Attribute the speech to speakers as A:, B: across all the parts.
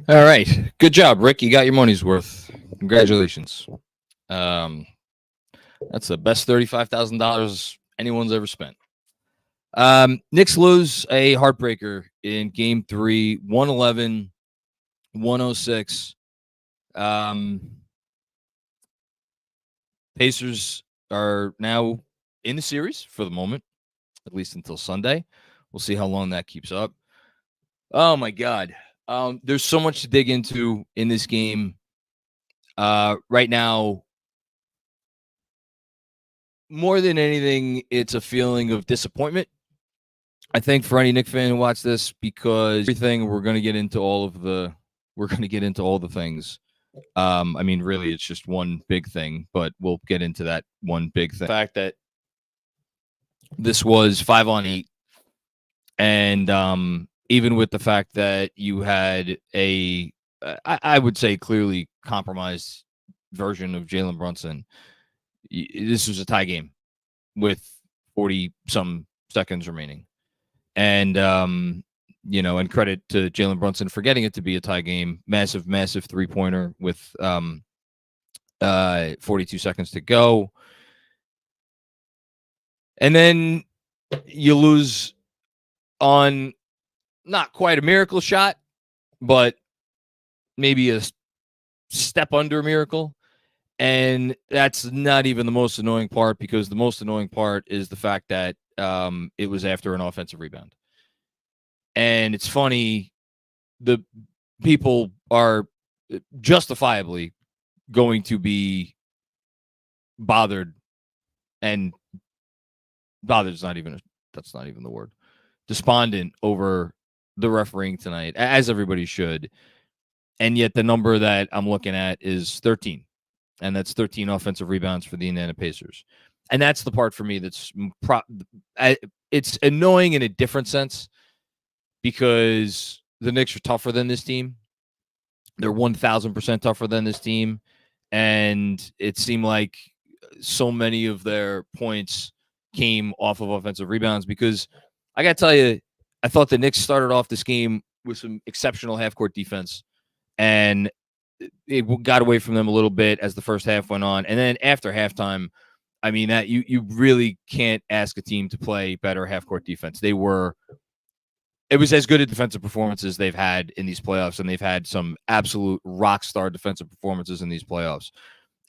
A: All right. Good job, Rick. You got your money's worth. Congratulations. Um, that's the best $35,000 anyone's ever spent. Knicks lose a heartbreaker in game 3, 111-106. Pacers are now in the series for the moment, at least until Sunday. We'll see how long that keeps up. Oh, my God. There's so much to dig into in this game. Right now, more than anything, it's a feeling of disappointment, I think, for any Knicks fan who watched this, because everything we're going to get into all the things. I mean, really, it's just one big thing, but we'll get into that one big thing. The fact that this was 5-on-8, and even with the fact that you had I would say clearly compromised version of Jalen Brunson, this was a tie game with 40-some seconds remaining. And, and credit to Jalen Brunson for getting it to be a tie game. Massive, massive three-pointer with 42 seconds to go. And then you lose on not quite a miracle shot, but maybe a step under a miracle. And that's not even the most annoying part, because the most annoying part is the fact that it was after an offensive rebound. And it's funny, the people are justifiably going to be bothered, and bothered is that's not even the word, despondent over the refereeing tonight, as everybody should. And yet the number that I'm looking at is 13. And that's 13 offensive rebounds for the Indiana Pacers. And that's the part for me that's it's annoying in a different sense, because the Knicks are tougher than this team. They're 1,000% tougher than this team. And it seemed like so many of their points came off of offensive rebounds, because I got to tell you, I thought the Knicks started off this game with some exceptional half-court defense, and it got away from them a little bit as the first half went on. And then after halftime, I mean, that you really can't ask a team to play better half-court defense. It was as good a defensive performance as they've had in these playoffs, and they've had some absolute rock star defensive performances in these playoffs.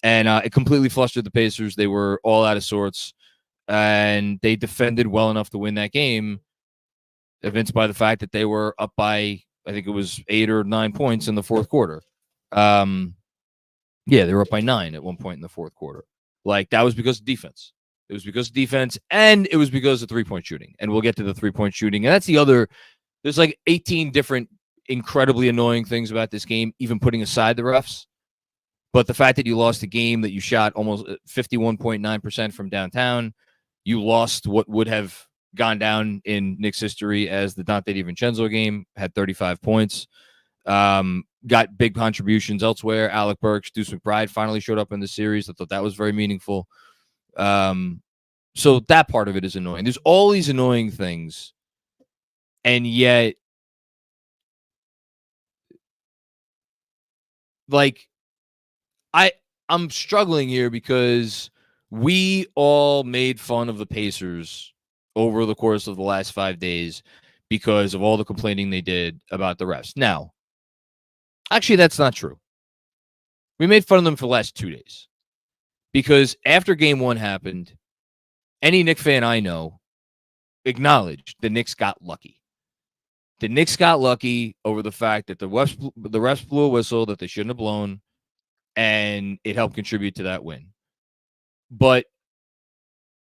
A: And it completely flustered the Pacers. They were all out of sorts, and they defended well enough to win that game, evinced by the fact that they were up by, I think it was 8 or 9 points in the fourth quarter. They were up by 9 at one point in the fourth quarter. Like, that was because of defense. It was because of defense, and it was because of three-point shooting. And we'll get to the three-point shooting. And that's the other. There's like 18 different incredibly annoying things about this game, even putting aside the refs. But the fact that you lost a game that you shot almost 51.9% from downtown, you lost what would have gone down in Knicks history as the Dante DiVincenzo game, had 35 points. Got big contributions elsewhere. Alec Burks, McBride finally showed up in the series. I thought that was very meaningful. So that part of it is annoying. There's all these annoying things, and yet, like, I'm struggling here because we all made fun of the Pacers over the course of the last 5 days because of all the complaining they did about the refs. Now, actually, that's not true. We made fun of them for the last 2 days, because after game 1 happened, any Knicks fan I know acknowledged the Knicks got lucky. The Knicks got lucky over the fact that the refs blew a whistle that they shouldn't have blown, and it helped contribute to that win. But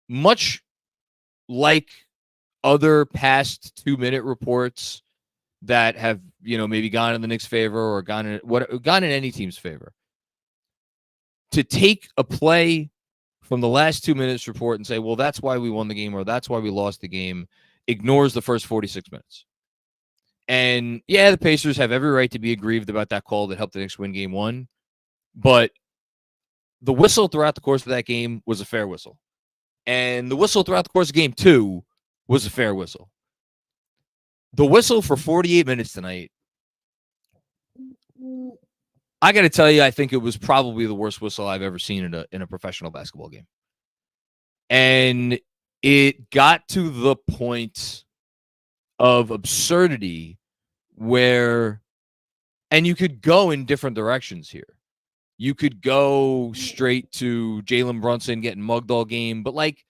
A: much like other past 2-minute reports that have, maybe gone in the Knicks' favor or gone in any team's favor, to take a play from the last 2 minutes report and say, well, that's why we won the game or that's why we lost the game, ignores the first 46 minutes. And yeah, the Pacers have every right to be aggrieved about that call that helped the Knicks win game 1. But the whistle throughout the course of that game was a fair whistle. And the whistle throughout the course of game 2 was a fair whistle. The whistle for 48 minutes tonight, I got to tell you, I think it was probably the worst whistle I've ever seen in a professional basketball game. And it got to the point of absurdity where, and you could go in different directions here. You could go straight to Jalen Brunson getting mugged all game, but like,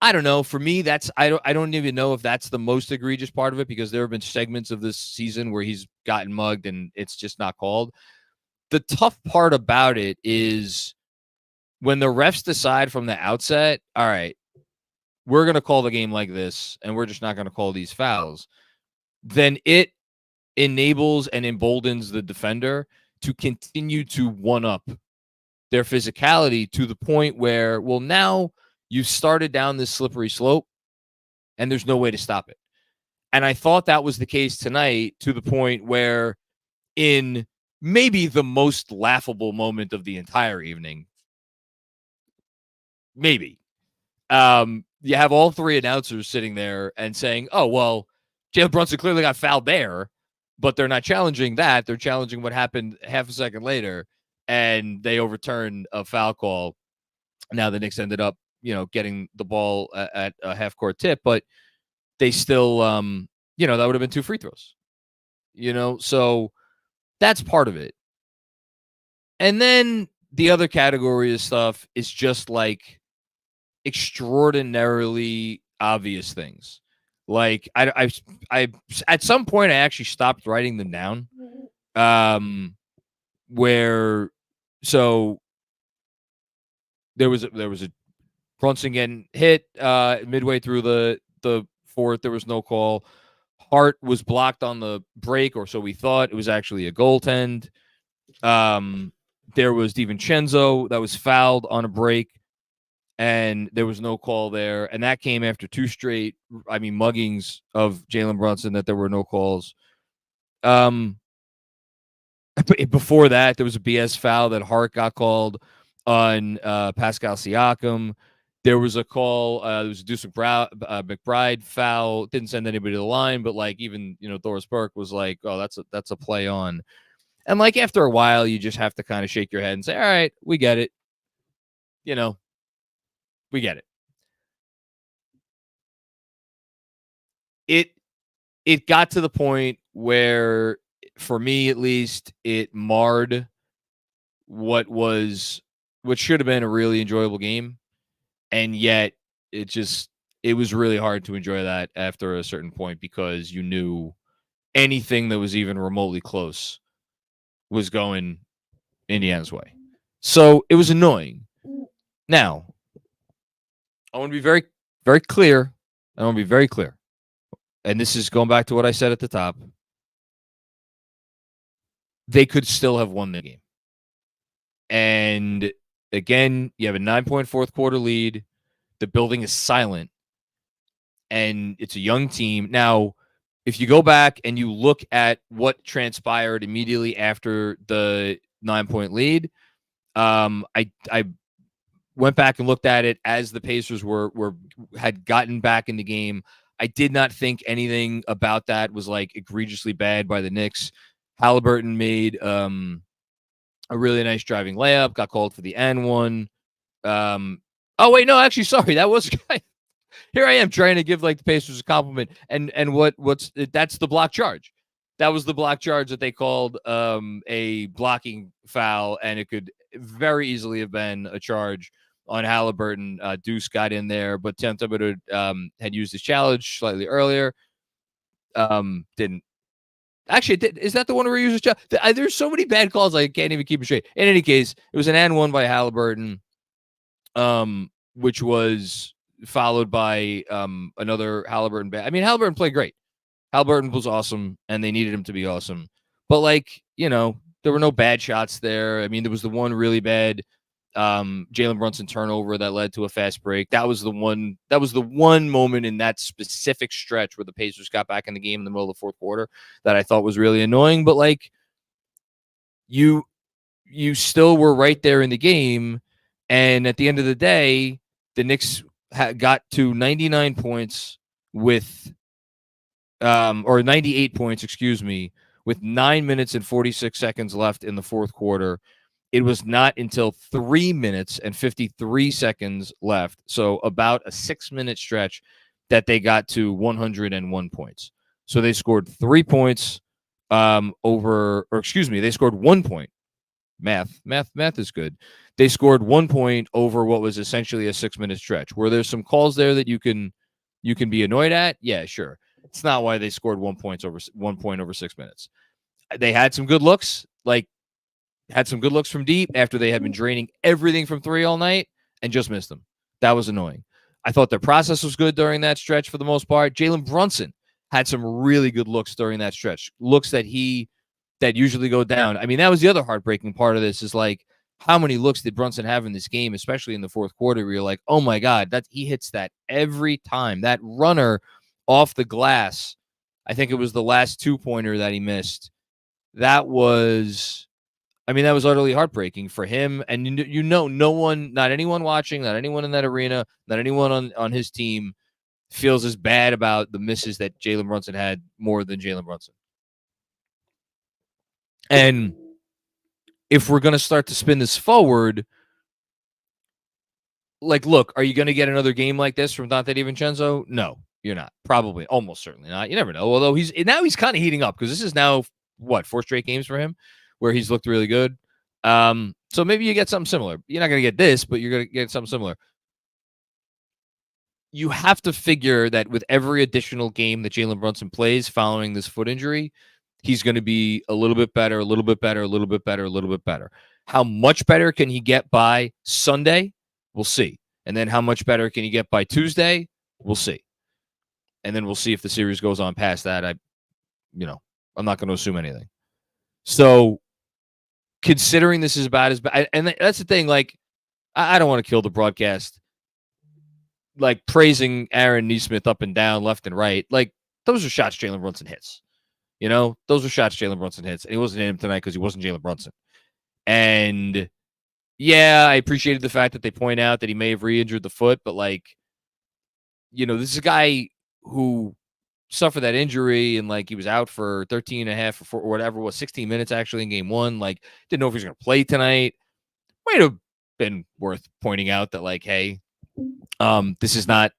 A: I don't know. For me, I don't even know if that's the most egregious part of it, because there have been segments of this season where he's gotten mugged and it's just not called. The tough part about it is when the refs decide from the outset, all right, we're going to call the game like this, and we're just not going to call these fouls, then it enables and emboldens the defender to continue to one-up their physicality to the point where, well, now you've started down this slippery slope, and there's no way to stop it. And I thought that was the case tonight, to the point where, in maybe the most laughable moment of the entire evening, maybe, you have all three announcers sitting there and saying, oh, well, Jalen Brunson clearly got fouled there, but they're not challenging that. They're challenging what happened half a second later, and they overturned a foul call. Now the Knicks ended up, getting the ball at a half-court tip, but they still, that would have been 2 free throws. So that's part of it. And then the other category of stuff is just like extraordinarily obvious things. Like I at some point I actually stopped writing them down. Where so there was a Brunson getting hit midway through the fourth. There was no call. Hart was blocked on the break, or so we thought. It was actually a goaltend. There was DiVincenzo that was fouled on a break, and there was no call there. And that came after 2 straight, muggings of Jalen Brunson, that there were no calls. Before that, there was a BS foul that Hart got called on Pascal Siakam. There was a call. There was a Deuce McBride foul. Didn't send anybody to the line, but even Doris Burke was like, "Oh, that's a play on." And after a while, you just have to kind of shake your head and say, "All right, we get it. We get it." It got to the point where, for me at least, it marred what should have been a really enjoyable game. And yet it was really hard to enjoy that after a certain point, because you knew anything that was even remotely close was going Indiana's way. So it was annoying. Now, I want to be very, very clear. And this is going back to what I said at the top. They could still have won the game. And again, you have a 9-point fourth quarter lead. The building is silent, and it's a young team. Now, if you go back and you look at what transpired immediately after the 9-point lead, I went back and looked at it as the Pacers had gotten back in the game. I did not think anything about that was egregiously bad by the Knicks. Halliburton made a really nice driving layup, got called for the N1. Oh wait, no, actually, sorry, that was here I am trying to give the Pacers a compliment, and that's the block charge. That was the block charge that they called a blocking foul, and it could very easily have been a charge on Halliburton. Deuce got in there, but Tim Thibodeau had used his challenge slightly earlier. Didn't. Actually, is that the one where he uses challenge? There's so many bad calls I can't even keep it straight. In any case, it was an N1 by Halliburton, which was followed by another Halliburton. Halliburton played great. Halliburton was awesome, and they needed him to be awesome. But there were no bad shots there. There was the one really bad Jalen Brunson turnover that led to a fast break. That was the one moment in that specific stretch where the Pacers got back in the game in the middle of the fourth quarter that I thought was really annoying. But you still were right there in the game, and at the end of the day, the Knicks got to 99 points or 98 points, excuse me, with 9 minutes and 46 seconds left in the fourth quarter. It was not until 3 minutes and 53 seconds left, so about a 6-minute stretch, that they got to 101 points. So they scored 3 points they scored 1 point. Math is good. They scored 1 point over what was essentially a 6-minute stretch. Were there some calls there that you can be annoyed at? Yeah, sure. It's not why they scored 1 point over 6 minutes. They had some good looks, from deep after they had been draining everything from three all night and just missed them. That was annoying. I thought their process was good during that stretch for the most part. Jalen Brunson had some really good looks during that stretch. Looks that usually go down. I mean, that was the other heartbreaking part of this, is like, how many looks did Brunson have in this game, especially in the fourth quarter, where you're like, oh my God, he hits that every time. That runner off the glass, I think it was the last 2-pointer that he missed. That was utterly heartbreaking for him. And no one, not anyone watching, not anyone in that arena, not anyone on his team feels as bad about the misses that Jalen Brunson had more than Jalen Brunson. And if we're going to start to spin this forward, like, look, are you going to get another game like this from Dante DiVincenzo? No, you're not. Probably, almost certainly not. You never know. Although he's kind of heating up, because this is now, 4 straight games for him where he's looked really good. So maybe you get something similar. You're not going to get this, but you're going to get something similar. You have to figure that with every additional game that Jalen Brunson plays following this foot injury, he's going to be a little bit better, a little bit better, a little bit better, a little bit better. How much better can he get by Sunday? We'll see. And then how much better can he get by Tuesday? We'll see. And then we'll see if the series goes on past that. I'm not going to assume anything. So considering this is about as bad, and that's the thing, like, I don't want to kill the broadcast, like, praising Aaron Nesmith up and down, left and right. Like, those are shots Jalen Brunson hits. Those are shots Jalen Brunson hits. And he wasn't in him tonight because he wasn't Jalen Brunson. And yeah, I appreciated the fact that they point out that he may have re-injured the foot, but, like, this is a guy who suffered that injury, and, like, he was out for 13 and a half or whatever it was, 16 minutes actually in game one. Like, didn't know if he was going to play tonight. Might have been worth pointing out that, like, hey, this is not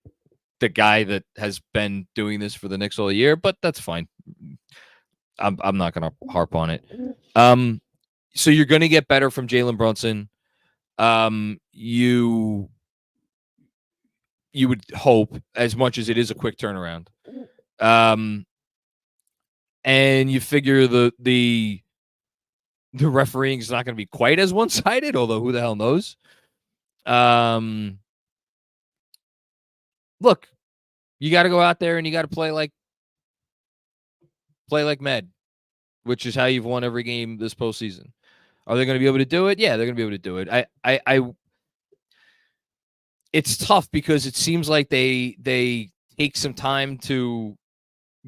A: the guy that has been doing this for the Knicks all year, but that's fine. I'm not going to harp on it. So you're going to get better from Jalen Brunson. You would hope, as much as it is a quick turnaround. And you figure the refereeing is not going to be quite as one-sided, although who the hell knows? Look, you got to go out there and you got to play like mad, which is how you've won every game this postseason. Are they going to be able to do it? Yeah, they're going to be able to do it. I it's tough because it seems like they take some time to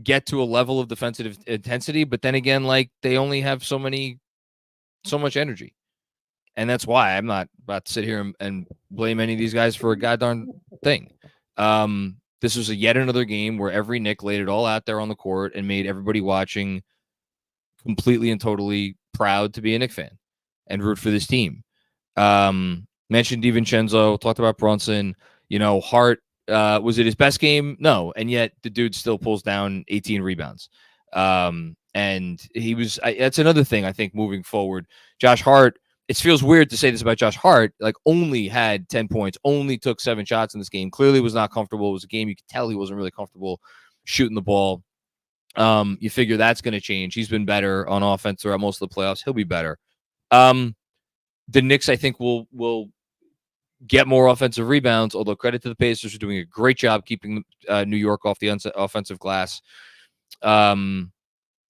A: get to a level of defensive intensity, but then again, like, they only have so much energy. And that's why I'm not about to sit here and blame any of these guys for a goddamn thing. This was yet another game where every Knick laid it all out there on the court and made everybody watching completely and totally proud to be a Knick fan and root for this team. Mentioned DiVincenzo, talked about Brunson. Hart, was it his best game? No. And yet the dude still pulls down 18 rebounds. And he was, that's another thing I think moving forward. Josh Hart, it feels weird to say this about Josh Hart, like, only had 10 points, only took 7 shots in this game, clearly was not comfortable. It was a game you could tell he wasn't really comfortable shooting the ball. You figure that's going to change. He's been better on offense throughout most of the playoffs. He'll be better. The Knicks, I think, will get more offensive rebounds, although credit to the Pacers for doing a great job keeping New York off the offensive glass. I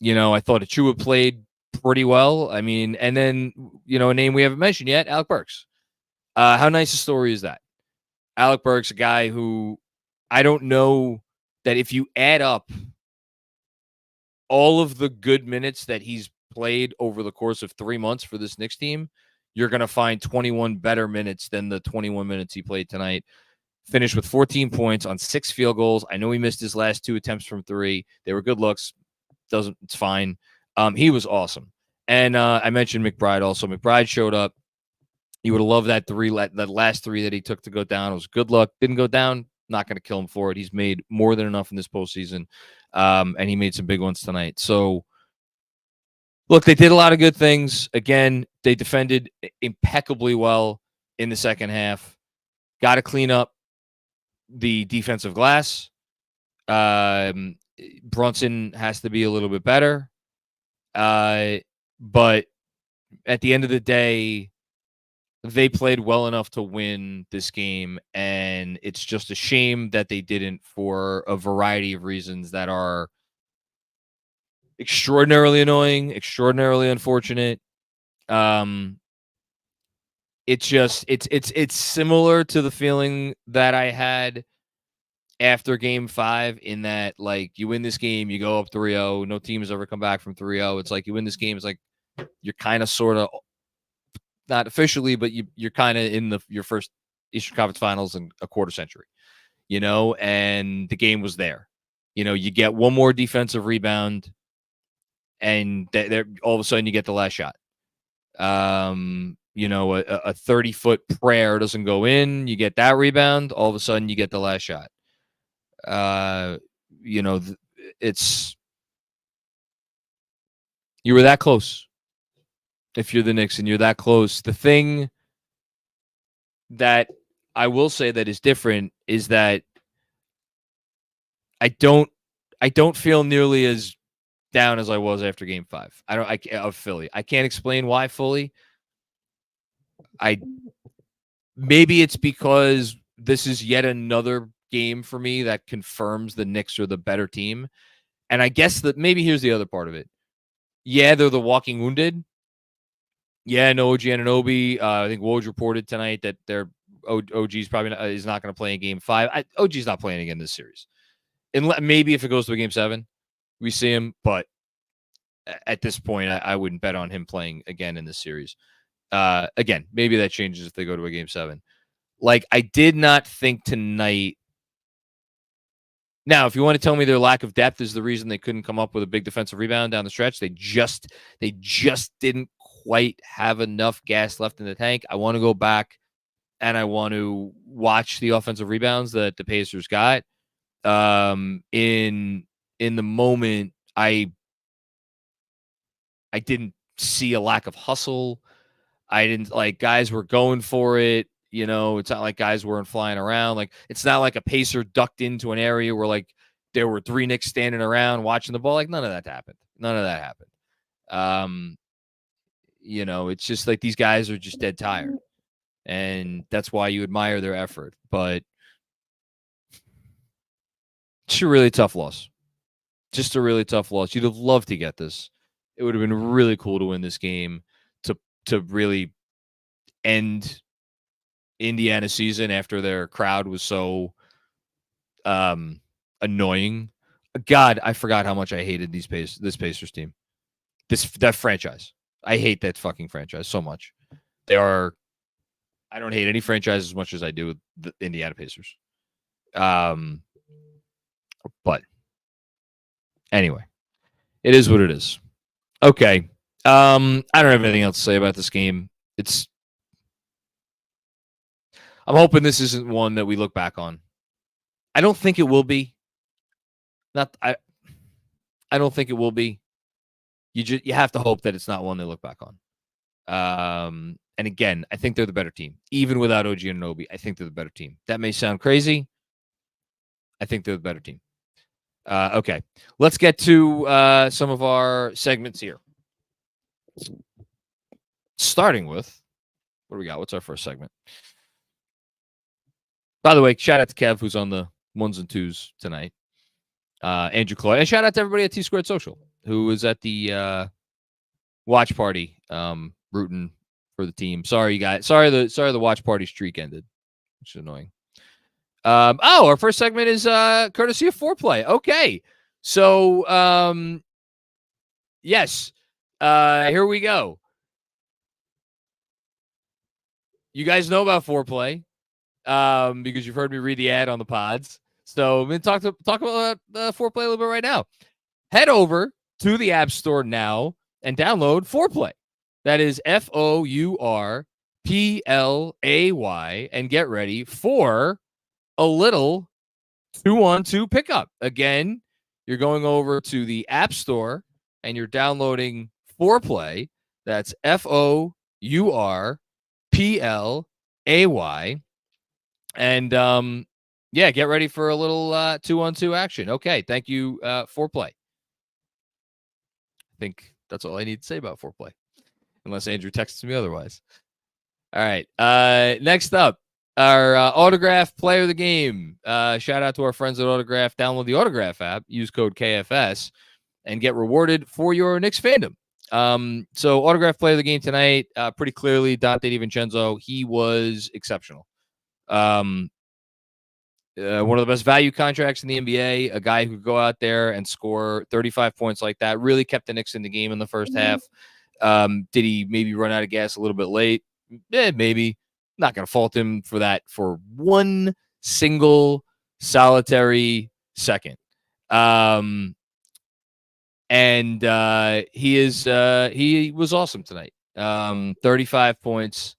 A: thought Achua played pretty well. I mean, and then, a name we haven't mentioned yet, Alec Burks. How nice a story is that? Alec Burks, a guy who, I don't know that if you add up all of the good minutes that he's played over the course of 3 months for this Knicks team, you're going to find 21 better minutes than the 21 minutes he played tonight. Finished with 14 points on 6 field goals. I know he missed his last 2 attempts from 3. They were good looks. It's fine. He was awesome. And I mentioned McBride also. McBride showed up. You would have loved that last three that he took to go down. It was good luck. Didn't go down. Not going to kill him for it. He's made more than enough in this postseason. And he made some big ones tonight. So, look, they did a lot of good things. Again, they defended impeccably well in the second half. Got to clean up the defensive glass. Brunson has to be a little bit better. But at the end of the day, they played well enough to win this game, and it's just a shame that they didn't for a variety of reasons that are extraordinarily annoying, extraordinarily unfortunate. It's similar to the feeling that I had after game 5, in that, like, you win this game, you go up 3-0. No team has ever come back from 3-0. It's like you win this game. It's like you're kind of sort of, not officially, but you're kind of in your first Eastern Conference Finals in a quarter century, and the game was there. You get one more defensive rebound, and all of a sudden you get the last shot. A 30-foot prayer doesn't go in. You get that rebound. All of a sudden you get the last shot. You were that close. If you're the Knicks and you're that close, the thing that I will say that is different is that I don't feel nearly as down as I was after game 5. Of Philly. I can't explain why fully. Maybe it's because this is yet another game for me that confirms the Knicks are the better team. And I guess that maybe here's the other part of it. Yeah, they're the walking wounded. Yeah, no OG Anunoby. I think Woj reported tonight that their OG's probably is not going to play in game 5. OG's not playing again this series. Maybe if it goes to a game 7, we see him. But at this point, I wouldn't bet on him playing again in this series. Again, maybe that changes if they go to a game 7. Like, I did not think tonight. Now, if you want to tell me their lack of depth is the reason they couldn't come up with a big defensive rebound down the stretch, they just didn't quite have enough gas left in the tank. I want to go back and I want to watch the offensive rebounds that the Pacers got. In the moment, I didn't see a lack of hustle. I didn't, like, guys were going for it. It's not like guys weren't flying around. Like, it's not like a Pacer ducked into an area where, like, there were 3 Knicks standing around watching the ball. Like, none of that happened. It's just like these guys are just dead tired. And that's why you admire their effort. But it's a really tough loss. Just a really tough loss. You'd have loved to get this. It would have been really cool to win this game to really end Indiana's season after their crowd was so annoying. God, I forgot how much I hated this Pacers team. That franchise. I hate that fucking franchise so much. I don't hate any franchise as much as I do the Indiana Pacers. But anyway, it is what it is. Okay. I don't have anything else to say about this game. I'm hoping this isn't one that we look back on. I don't think it will be. I don't think it will be. You have to hope that it's not one they look back on. And again, I think they're the better team. Even without OG Anunoby, I think they're the better team. That may sound crazy. I think they're the better team. Okay. Let's get to some of our segments here. Starting with, what do we got? What's our first segment? By the way, shout out to Kev, who's on the 1s and 2s tonight. Andrew Cloyd. And shout out to everybody at T Squared Social, who was at the watch party rooting for the team. Sorry, you guys. Sorry the watch party streak ended, which is annoying. Our first segment is courtesy of Foreplay. Okay. So, yes. Here we go. You guys know about Foreplay because you've heard me read the ad on the pods. So I'm going to talk about Foreplay a little bit right now. Head over to the App Store now and download Foreplay. That is FOURPLAY, and get ready for a little 2-on-2 pickup. Again, you're going over to the App Store and you're downloading Foreplay. That's FOURPLAY. And get ready for a little 2-on-2 action. Okay, thank you, Foreplay. I think that's all I need to say about Foreplay, unless Andrew texts me otherwise. All right, next up, our Autograph Player of the Game. Shout out to our friends at Autograph. Download the Autograph app, use code KFS, and get rewarded for your Knicks fandom. So Autograph Player of the Game tonight, pretty clearly, Dante DiVincenzo. He was exceptional. One of the best value contracts in the NBA, a guy who could go out there and score 35 points like that, really kept the Knicks in the game in the first half. Did he maybe run out of gas a little bit late? Maybe. Not going to fault him for that for one single solitary second. He was awesome tonight. 35 points.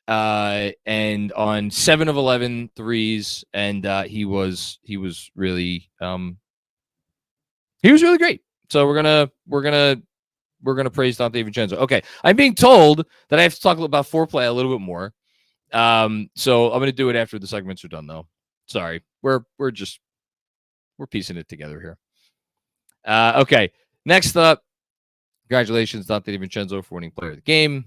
A: And on 7 of 11 threes, and he was really great. So we're gonna praise Dante DiVincenzo. Okay, I'm being told that I have to talk about Foreplay a little bit more. So I'm gonna do it after the segments are done, though. Sorry, we're piecing it together here. Okay, next up, congratulations, Dante DiVincenzo, for winning Player of the Game.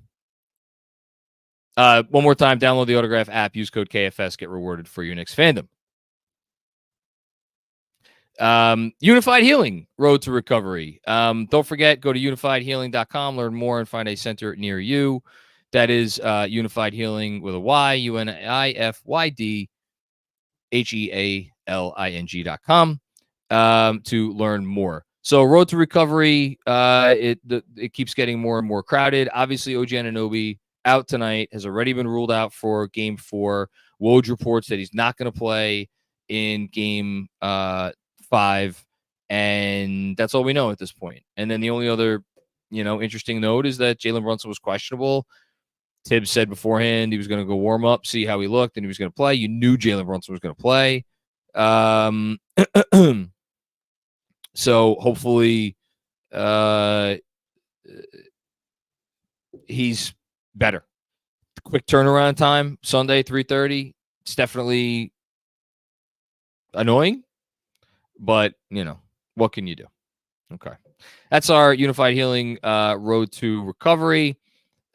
A: One more time, download the Autograph app, use code KFS, get rewarded for your Knicks fandom. Unified Healing, Road to Recovery. Don't forget, go to unifiedhealing.com, learn more, and find a center near you. That is Unified Healing with a Y, UNIFYDHEALING.com to learn more. So Road to Recovery, it keeps getting more and more crowded. Obviously, OG Anunoby out tonight, has already been ruled out for Game 4. Woj reports that he's not going to play in Game 5, and that's all we know at this point. And then the only other, interesting note is that Jalen Brunson was questionable. Tibbs said beforehand he was going to go warm up, see how he looked, and he was going to play. You knew Jalen Brunson was going to play. So hopefully he's better. Quick turnaround time, Sunday, 3:30. It's definitely annoying, but, what can you do? Okay. That's our Unified Healing Road to Recovery.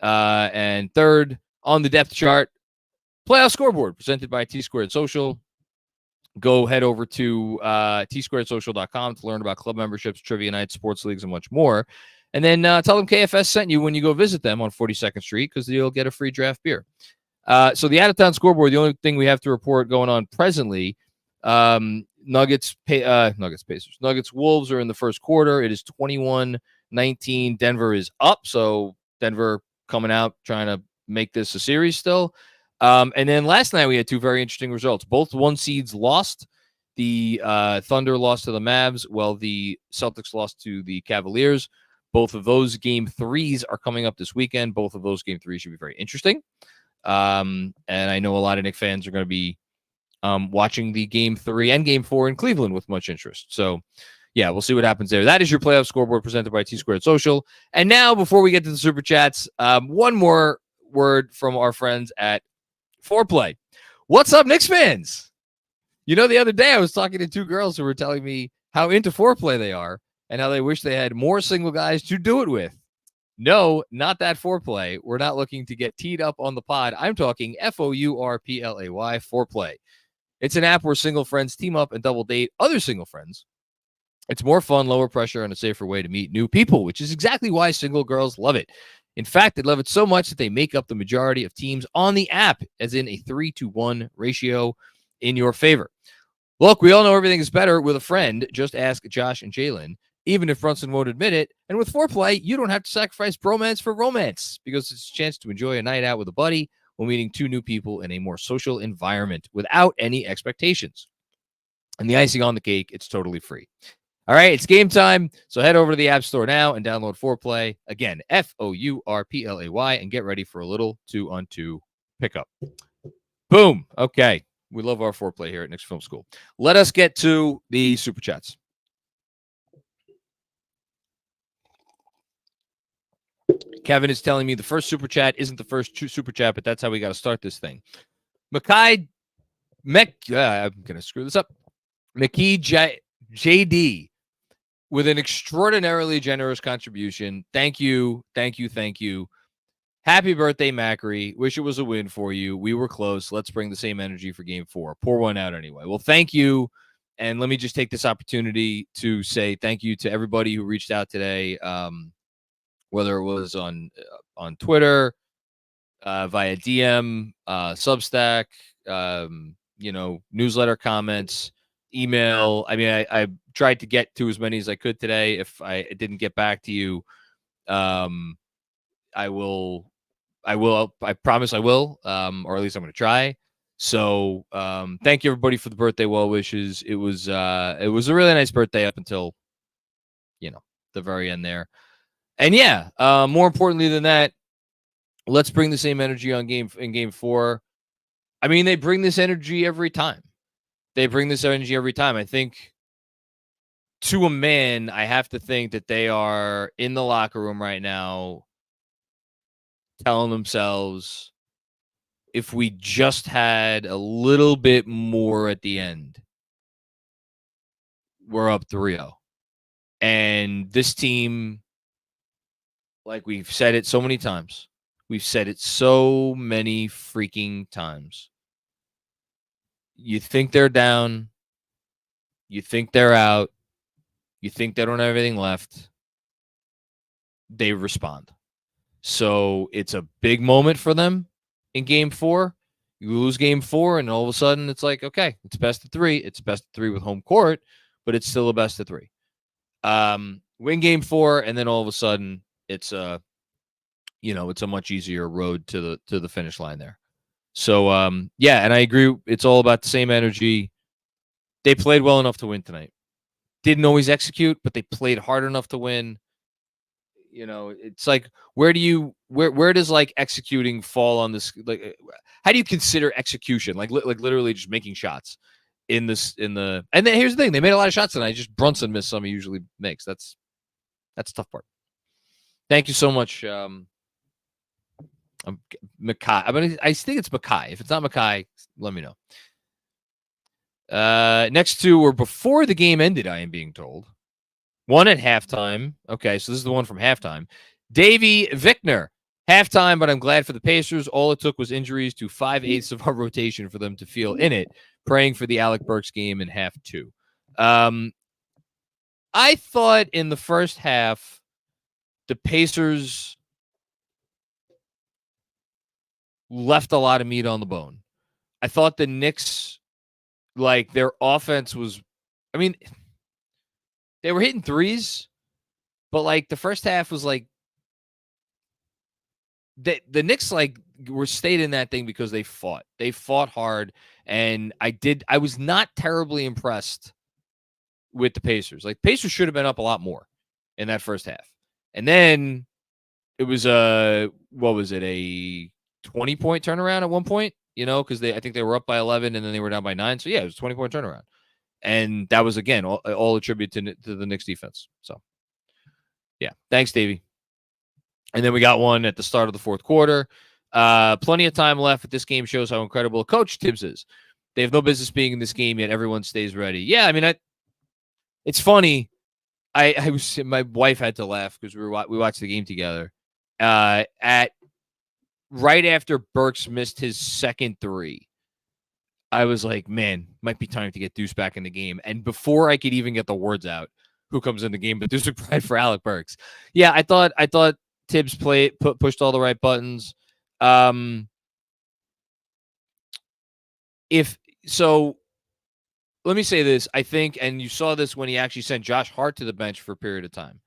A: And third on the depth chart, Playoff Scoreboard, presented by T-Squared Social. Go head over to tsquaredsocial.com to learn about club memberships, trivia nights, sports leagues, and much more. And then tell them KFS sent you when you go visit them on 42nd Street, because you'll get a free draft beer. So the out-of-town scoreboard, the only thing we have to report going on presently, Nuggets, Pacers. Nuggets, Wolves are in the first quarter. It is 21-19. Denver is up, so Denver coming out trying to make this a series still. And then last night we had two very interesting results. Both 1 seeds lost. The Thunder lost to the Mavs, while the Celtics lost to the Cavaliers. Both of those Game 3s are coming up this weekend. Both of those Game 3s should be very interesting. And I know a lot of Knicks fans are going to be watching the Game 3 and Game 4 in Cleveland with much interest. So, yeah, we'll see what happens there. That is your playoff scoreboard presented by T-Squared Social. And now, before we get to the Super Chats, one more word from our friends at Foreplay. What's up, Knicks fans? The other day I was talking to two girls who were telling me how into Foreplay they are and how they wish they had more single guys to do it with. No, not that Foreplay. We're not looking to get teed up on the pod. I'm talking FOURPLAY, Foreplay. It's an app where single friends team up and double date other single friends. It's more fun, lower pressure, and a safer way to meet new people, which is exactly why single girls love it. In fact, they love it so much that they make up the majority of teams on the app, as in a 3-to-1 ratio in your favor. Look, we all know everything is better with a friend. Just ask Josh and Jalen, even if Brunson won't admit it. And with Foreplay, you don't have to sacrifice bromance for romance, because it's a chance to enjoy a night out with a buddy while meeting two new people in a more social environment without any expectations. And the icing on the cake, it's totally free. All right, it's game time. So head over to the App Store now and download Fourplay. Again, Fourplay, and get ready for a little 2-on-2 pickup. Boom. Okay. We love our Fourplay here at Knicks Film School. Let us get to the Super Chats. Kevin is telling me the first Super Chat isn't the first true Super Chat, but that's how we got to start this thing. I'm going to screw this up. JD with an extraordinarily generous contribution. Thank you. Happy birthday, Macri. Wish it was a win for you. We were close. Let's bring the same energy for game 4. Pour one out anyway. Well, thank you. And let me just take this opportunity to say thank you to everybody who reached out today, whether it was on Twitter, via DM, Substack, newsletter comments, email. I mean, I tried to get to as many as I could today. If I didn't get back to you, I promise I will, or at least I'm going to try. So thank you everybody for the birthday well wishes. It was a really nice birthday up until, the very end there. And yeah, more importantly than that, let's bring the same energy in game 4. I mean, they bring this energy every time. I think to a man, I have to think that they are in the locker room right now telling themselves, if we just had a little bit more at the end, we're up 3-0. And this team, like we've said it so many times, freaking times. You think they're down. You think they're out. You think they don't have anything left. They respond. So it's a big moment for them in game 4. You lose game 4, and all of a sudden it's like, okay, it's best of 3. It's best of 3 with home court, but it's still a best of 3. Win game 4, and then all of a sudden it's it's a much easier road to the finish line there. So yeah, and I agree. It's all about the same energy. They played well enough to win tonight. Didn't always execute, but they played hard enough to win. It's like, where does like executing fall on this? Like, how do you consider execution? Like literally just making shots and then here's the thing. They made a lot of shots tonight. Just Brunson missed some he usually makes. That's the tough part. Thank you so much. Mackay. I think it's Mackay. If it's not Mackay, let me know. Next two were before the game ended, I am being told. One at halftime. Okay, so this is the one from halftime. Davey Vickner. Halftime, but I'm glad for the Pacers. All it took was injuries to 5/8 of our rotation for them to feel in it. Praying for the Alec Burks game in half 2. I thought in the first half, the Pacers left a lot of meat on the bone. I thought the Knicks, like, their offense was, I mean, they were hitting threes, but like the first half was like, the Knicks like were stayed in that thing because they fought. They fought hard, and I was not terribly impressed with the Pacers. Like, Pacers should have been up a lot more in that first half. And then it was a 20-point turnaround at one point, because I think they were up by 11 and then they were down by 9. So yeah, it was a 20-point turnaround. And that was, again, all attributed to the Knicks defense. So yeah, thanks, Davey. And then we got one at the start of the fourth quarter. Plenty of time left, but this game shows how incredible Coach Tibbs is. They have no business being in this game, yet everyone stays ready. Yeah, I mean, it's funny. My wife had to laugh because we watched the game together. At right after Burks missed his second 3, I was like, man, might be time to get Deuce back in the game. And before I could even get the words out, who comes in the game but Deuce McBride for Alec Burks? Yeah, I thought Tibbs pushed all the right buttons. Let me say this. I think, and you saw this when he actually sent Josh Hart to the bench for a period of time.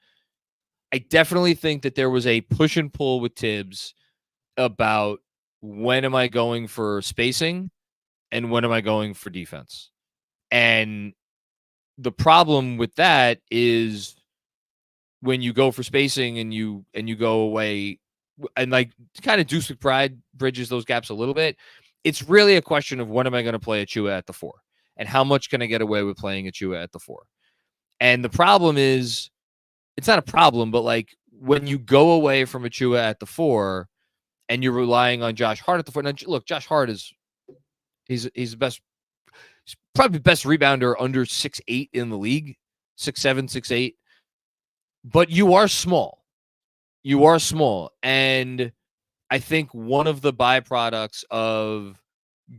A: I definitely think that there was a push and pull with Tibbs about when am I going for spacing and when am I going for defense. And the problem with that is when you go for spacing and you go away and like kind of Deuce McBride bridges those gaps a little bit. It's really a question of when am I going to play Achua at the 4 and how much can I get away with playing Achua at the 4? And the problem is, it's not a problem, but like when you go away from Achua at the 4 and you're relying on Josh Hart at the 4. Now, look, Josh Hart he's the best, he's probably the best rebounder under 6'8" in the league, 6'7", 6'8". But you are small. You are small. And I think one of the byproducts of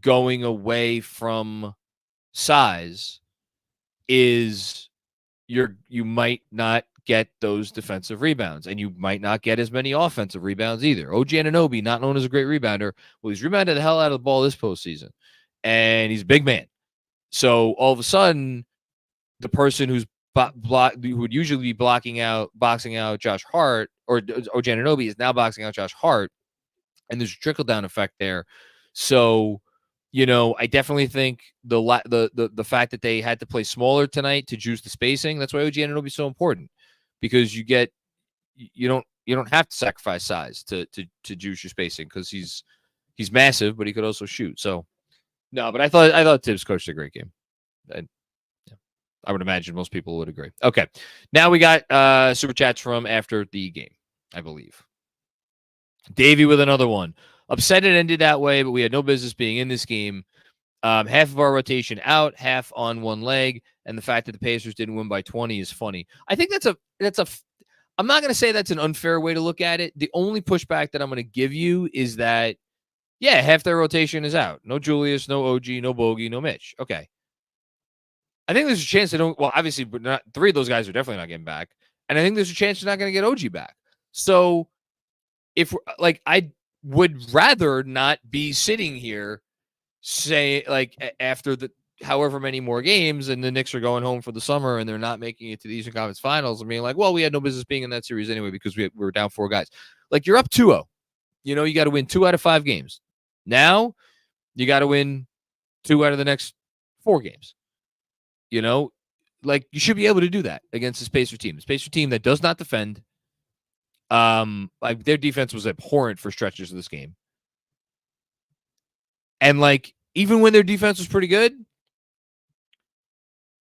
A: going away from size is you might not get those defensive rebounds, and you might not get as many offensive rebounds either. OG Anunoby, not known as a great rebounder, well, he's rebounded the hell out of the ball this postseason, and he's a big man. So all of a sudden, the person who would usually be boxing out Josh Hart, or OG Anunoby, is now boxing out Josh Hart, and there's a trickle-down effect there. So, I definitely think the fact that they had to play smaller tonight to juice the spacing, that's why OG Anunoby is so important, because you don't have to sacrifice size to juice your spacing, because he's massive, but he could also shoot. So no, but I thought Tibbs coached a great game. And I would imagine most people would agree. Okay. Now we got super chats from after the game, I believe. Davey with another one. Upset it ended that way, but we had no business being in this game. Half of our rotation out, half on one leg, and the fact that the Pacers didn't win by 20 is funny. I think that's I'm not going to say that's an unfair way to look at it. The only pushback that I'm going to give you is that, yeah, half their rotation is out. No Julius, no OG, no Bogey, no Mitch. Okay. I think there's a chance they don't. Well, obviously, but not 3 of those guys are definitely not getting back, and I think there's a chance they're not going to get OG back. So, if I would rather not be sitting here, say after the however many more games, and the Knicks are going home for the summer, and they're not making it to the Eastern Conference Finals, and being like, well, we had no business being in that series anyway because we were down 4 guys. Like, you're up 2-0. You got to win 2 out of 5 games. Now, you got to win 2 out of the next 4 games. You should be able to do that against the Pacer team. The Pacer team that does not defend. Their defense was abhorrent for stretches of this game. And even when their defense was pretty good,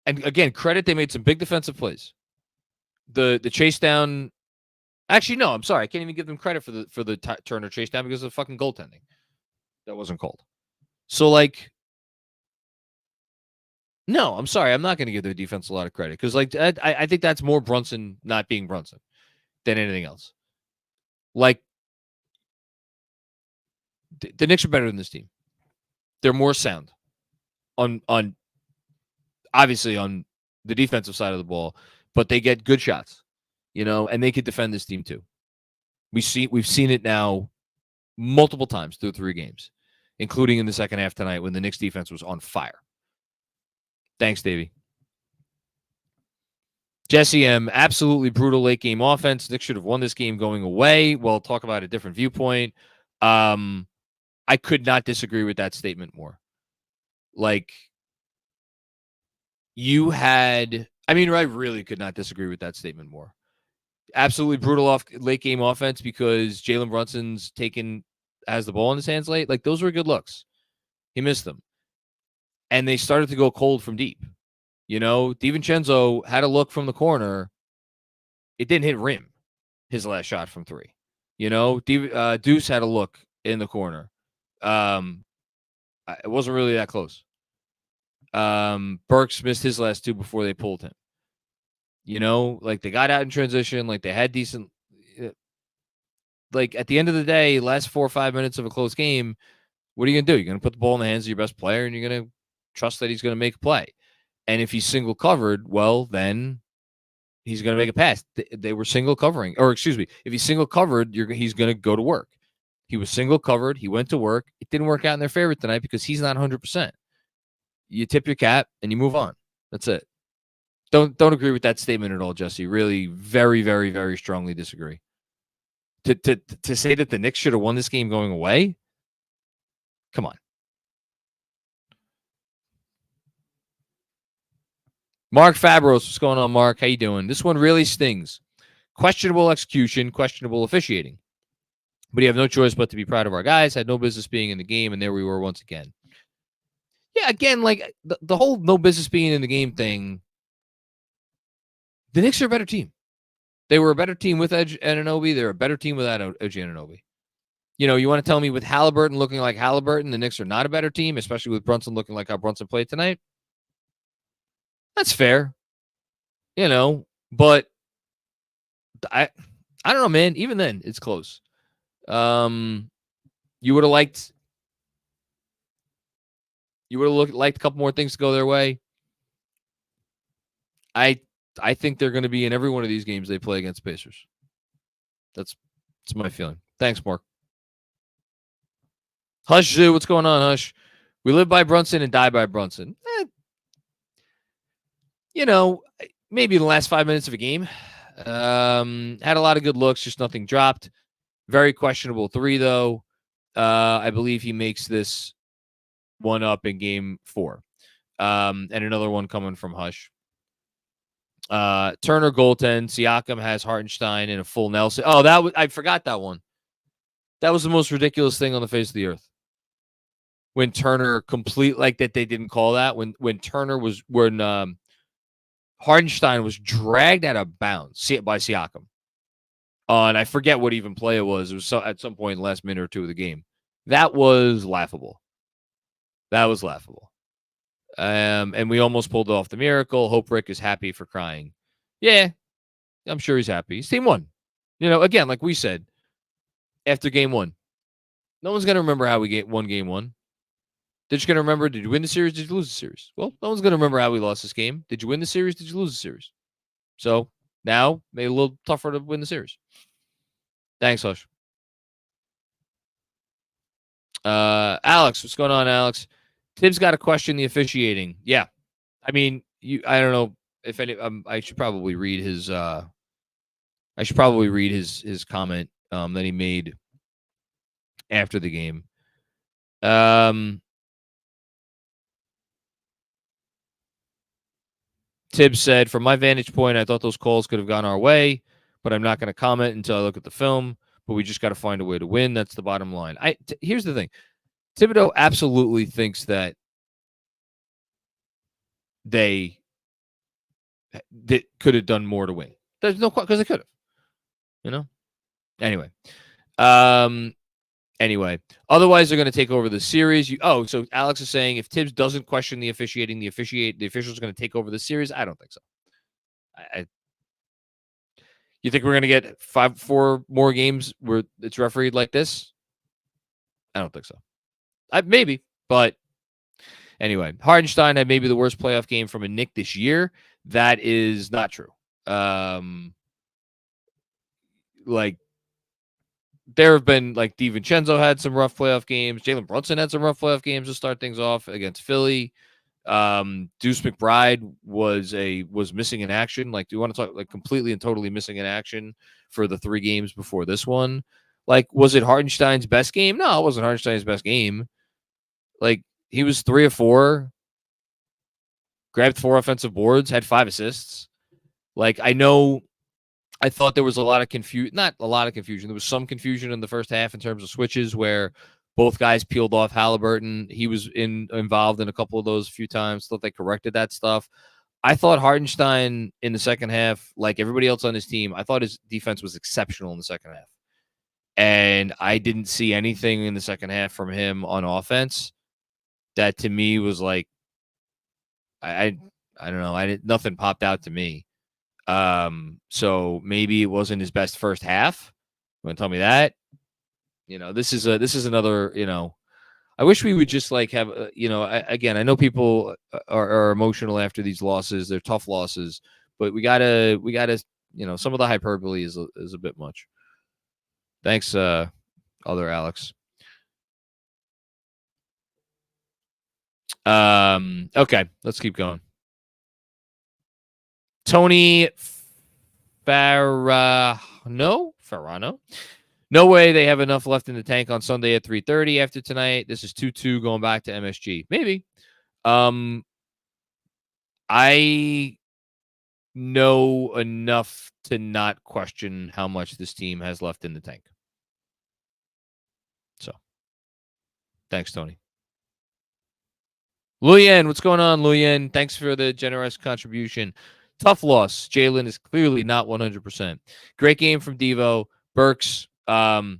A: and again, credit, they made some big defensive plays. The chase down. Actually, no, I'm sorry. I can't even give them credit for the Turner chase down because of the fucking goaltending. That wasn't called. So no, I'm sorry. I'm not going to give their defense a lot of credit because I think that's more Brunson not being Brunson than anything else. The Knicks are better than this team. They're more sound on obviously on the defensive side of the ball, but they get good shots, and they could defend this team too. We've seen it now multiple times through 3 games, including in the second half tonight when the Knicks defense was on fire. Thanks, Davey. Jesse M, absolutely brutal late game offense. Knicks should have won this game going away. Well, talk about a different viewpoint. I could not disagree with that statement more. I really could not disagree with that statement more. Absolutely brutal late game offense because Jalen Brunson's has the ball in his hands late. Those were good looks. He missed them. And they started to go cold from deep. DiVincenzo had a look from the corner. It didn't hit rim, his last shot from 3. Deuce had a look in the corner. It wasn't really that close. Burks missed his last 2 before they pulled him. They got out in transition. They had decent. At the end of the day, last 4 or 5 minutes of a close game, what are you going to do? You're going to put the ball in the hands of your best player, and you're going to trust that he's going to make a play. And if he's single covered, well, then he's going to make a pass. They were single covering, or excuse me, if he's single covered, he's going to go to work. He was single covered. He went to work. It didn't work out in their favor tonight because he's not 100%. You tip your cap and you move on. That's it. Don't agree with that statement at all, Jesse. Really, very, very, very strongly disagree. To say that the Knicks should have won this game going away? Come on. Mark Fabros, what's going on, Mark? How you doing? This one really stings. Questionable execution, questionable officiating. But you have no choice but to be proud of our guys. Had no business being in the game, and there we were once again. Yeah, again, like the whole no business being in the game thing, the Knicks are a better team. They were a better team with Edge Anunoby. They're a better team without Edge Anunoby. You want to tell me with Halliburton looking like Halliburton, the Knicks are not a better team, especially with Brunson looking like how Brunson played tonight? That's fair. But I don't know, man. Even then, it's close. You would have liked a couple more things to go their way. I think they're going to be in every one of these games they play against Pacers. That's my feeling. Thanks, Mark. Hush Zoo, what's going on, Hush? We live by Brunson and die by Brunson. Maybe in the last 5 minutes of a game. Had a lot of good looks, just nothing dropped. Very questionable 3, though. I believe he makes this one up in game 4. And another one coming from Hush. Turner goaltend. Siakam has Hartenstein in a full Nelson. Oh, I forgot that one. That was the most ridiculous thing on the face of the earth. When Turner that they didn't call that. When Turner was Hartenstein was dragged out of bounds by Siakam. And I forget what even play it was. It was at some point in the last minute or two of the game. That was laughable. And we almost pulled off the miracle. Hope Rick is happy for crying. Yeah, I'm sure he's happy. His team won. Again, like we said, after game 1, no one's going to remember how we won game 1. They're just going to remember, did you win the series? Did you lose the series? Well, no one's going to remember how we lost this game. Did you win the series? Did you lose the series? So now, made it a little tougher to win the series. Thanks, Hush. Alex, what's going on, Alex? Tibbs got to question the officiating. Yeah. I mean, I don't know if any, I should probably read his, his comment, that he made after the game. Tibbs said, from my vantage point, I thought those calls could have gone our way, but I'm not going to comment until I look at the film. But we just got to find a way to win. That's the bottom line. Here's the thing. Thibodeau absolutely thinks that they could have done more to win. There's no question, because they could have. Anyway. Otherwise, they're going to take over the series. So Alex is saying if Tibbs doesn't question the officiating, the officials are going to take over the series. I don't think so. You think we're going to get 4 more games where it's refereed like this? I don't think so. Maybe, but anyway, Hartenstein had maybe the worst playoff game from a Knick this year. That is not true. There have been, DiVincenzo had some rough playoff games. Jalen Brunson had some rough playoff games to start things off against Philly. Deuce McBride was missing in action. Do you want to talk completely and totally missing in action for the 3 games before this one? Was it Hartenstein's best game? No, it wasn't Hartenstein's best game. He was 3 of 4, grabbed 4 offensive boards, had 5 assists. I thought there was a lot of confusion. Not a lot of confusion. There was some confusion in the first half in terms of switches where both guys peeled off Halliburton. He was involved in a couple of those a few times. Thought they corrected that stuff. I thought Hartenstein in the second half, like everybody else on his team, I thought his defense was exceptional in the second half. And I didn't see anything in the second half from him on offense that to me was I don't know. Nothing popped out to me. So maybe it wasn't his best first half. You want to tell me that? This is another, I wish we would just have, again, I know people are emotional after these losses. They're tough losses, but we gotta, some of the hyperbole is a bit much. Thanks, other Alex. Okay, let's keep going. Tony Farano. No way they have enough left in the tank on Sunday at 3:30 after tonight. This is 2-2 going back to MSG. Maybe. I know enough to not question how much this team has left in the tank. So, thanks, Tony. Luyen, what's going on, Luyen? Thanks for the generous contribution. Tough loss. Jalen is clearly not 100%. Great game from Devo. Burks, NMU.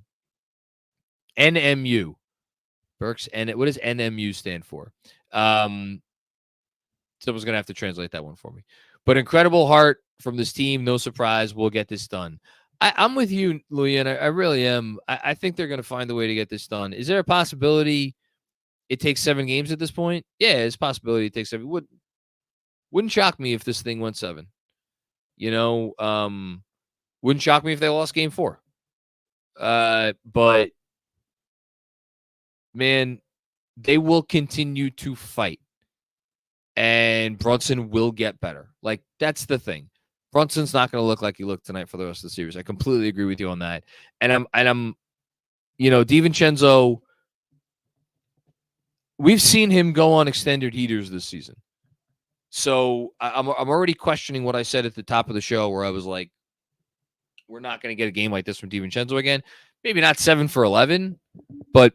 A: Burks, what does NMU stand for? Someone's going to have to translate that one for me. But incredible heart from this team. No surprise. We'll get this done. I'm with you, Luyen. I really am. I think they're going to find a way to get this done. Is there a possibility it takes 7 games at this point? Yeah, it's a possibility it takes 7. Wouldn't shock me if this thing went 7. Wouldn't shock me if they lost game 4. But man, they will continue to fight. And Brunson will get better. Like, that's the thing. Brunson's not going to look like he looked tonight for the rest of the series. I completely agree with you on that. And I'm DiVincenzo, we've seen him go on extended heaters this season. So I'm already questioning what I said at the top of the show, where I was like, we're not going to get a game like this from DiVincenzo again. Maybe not 7 for 11, but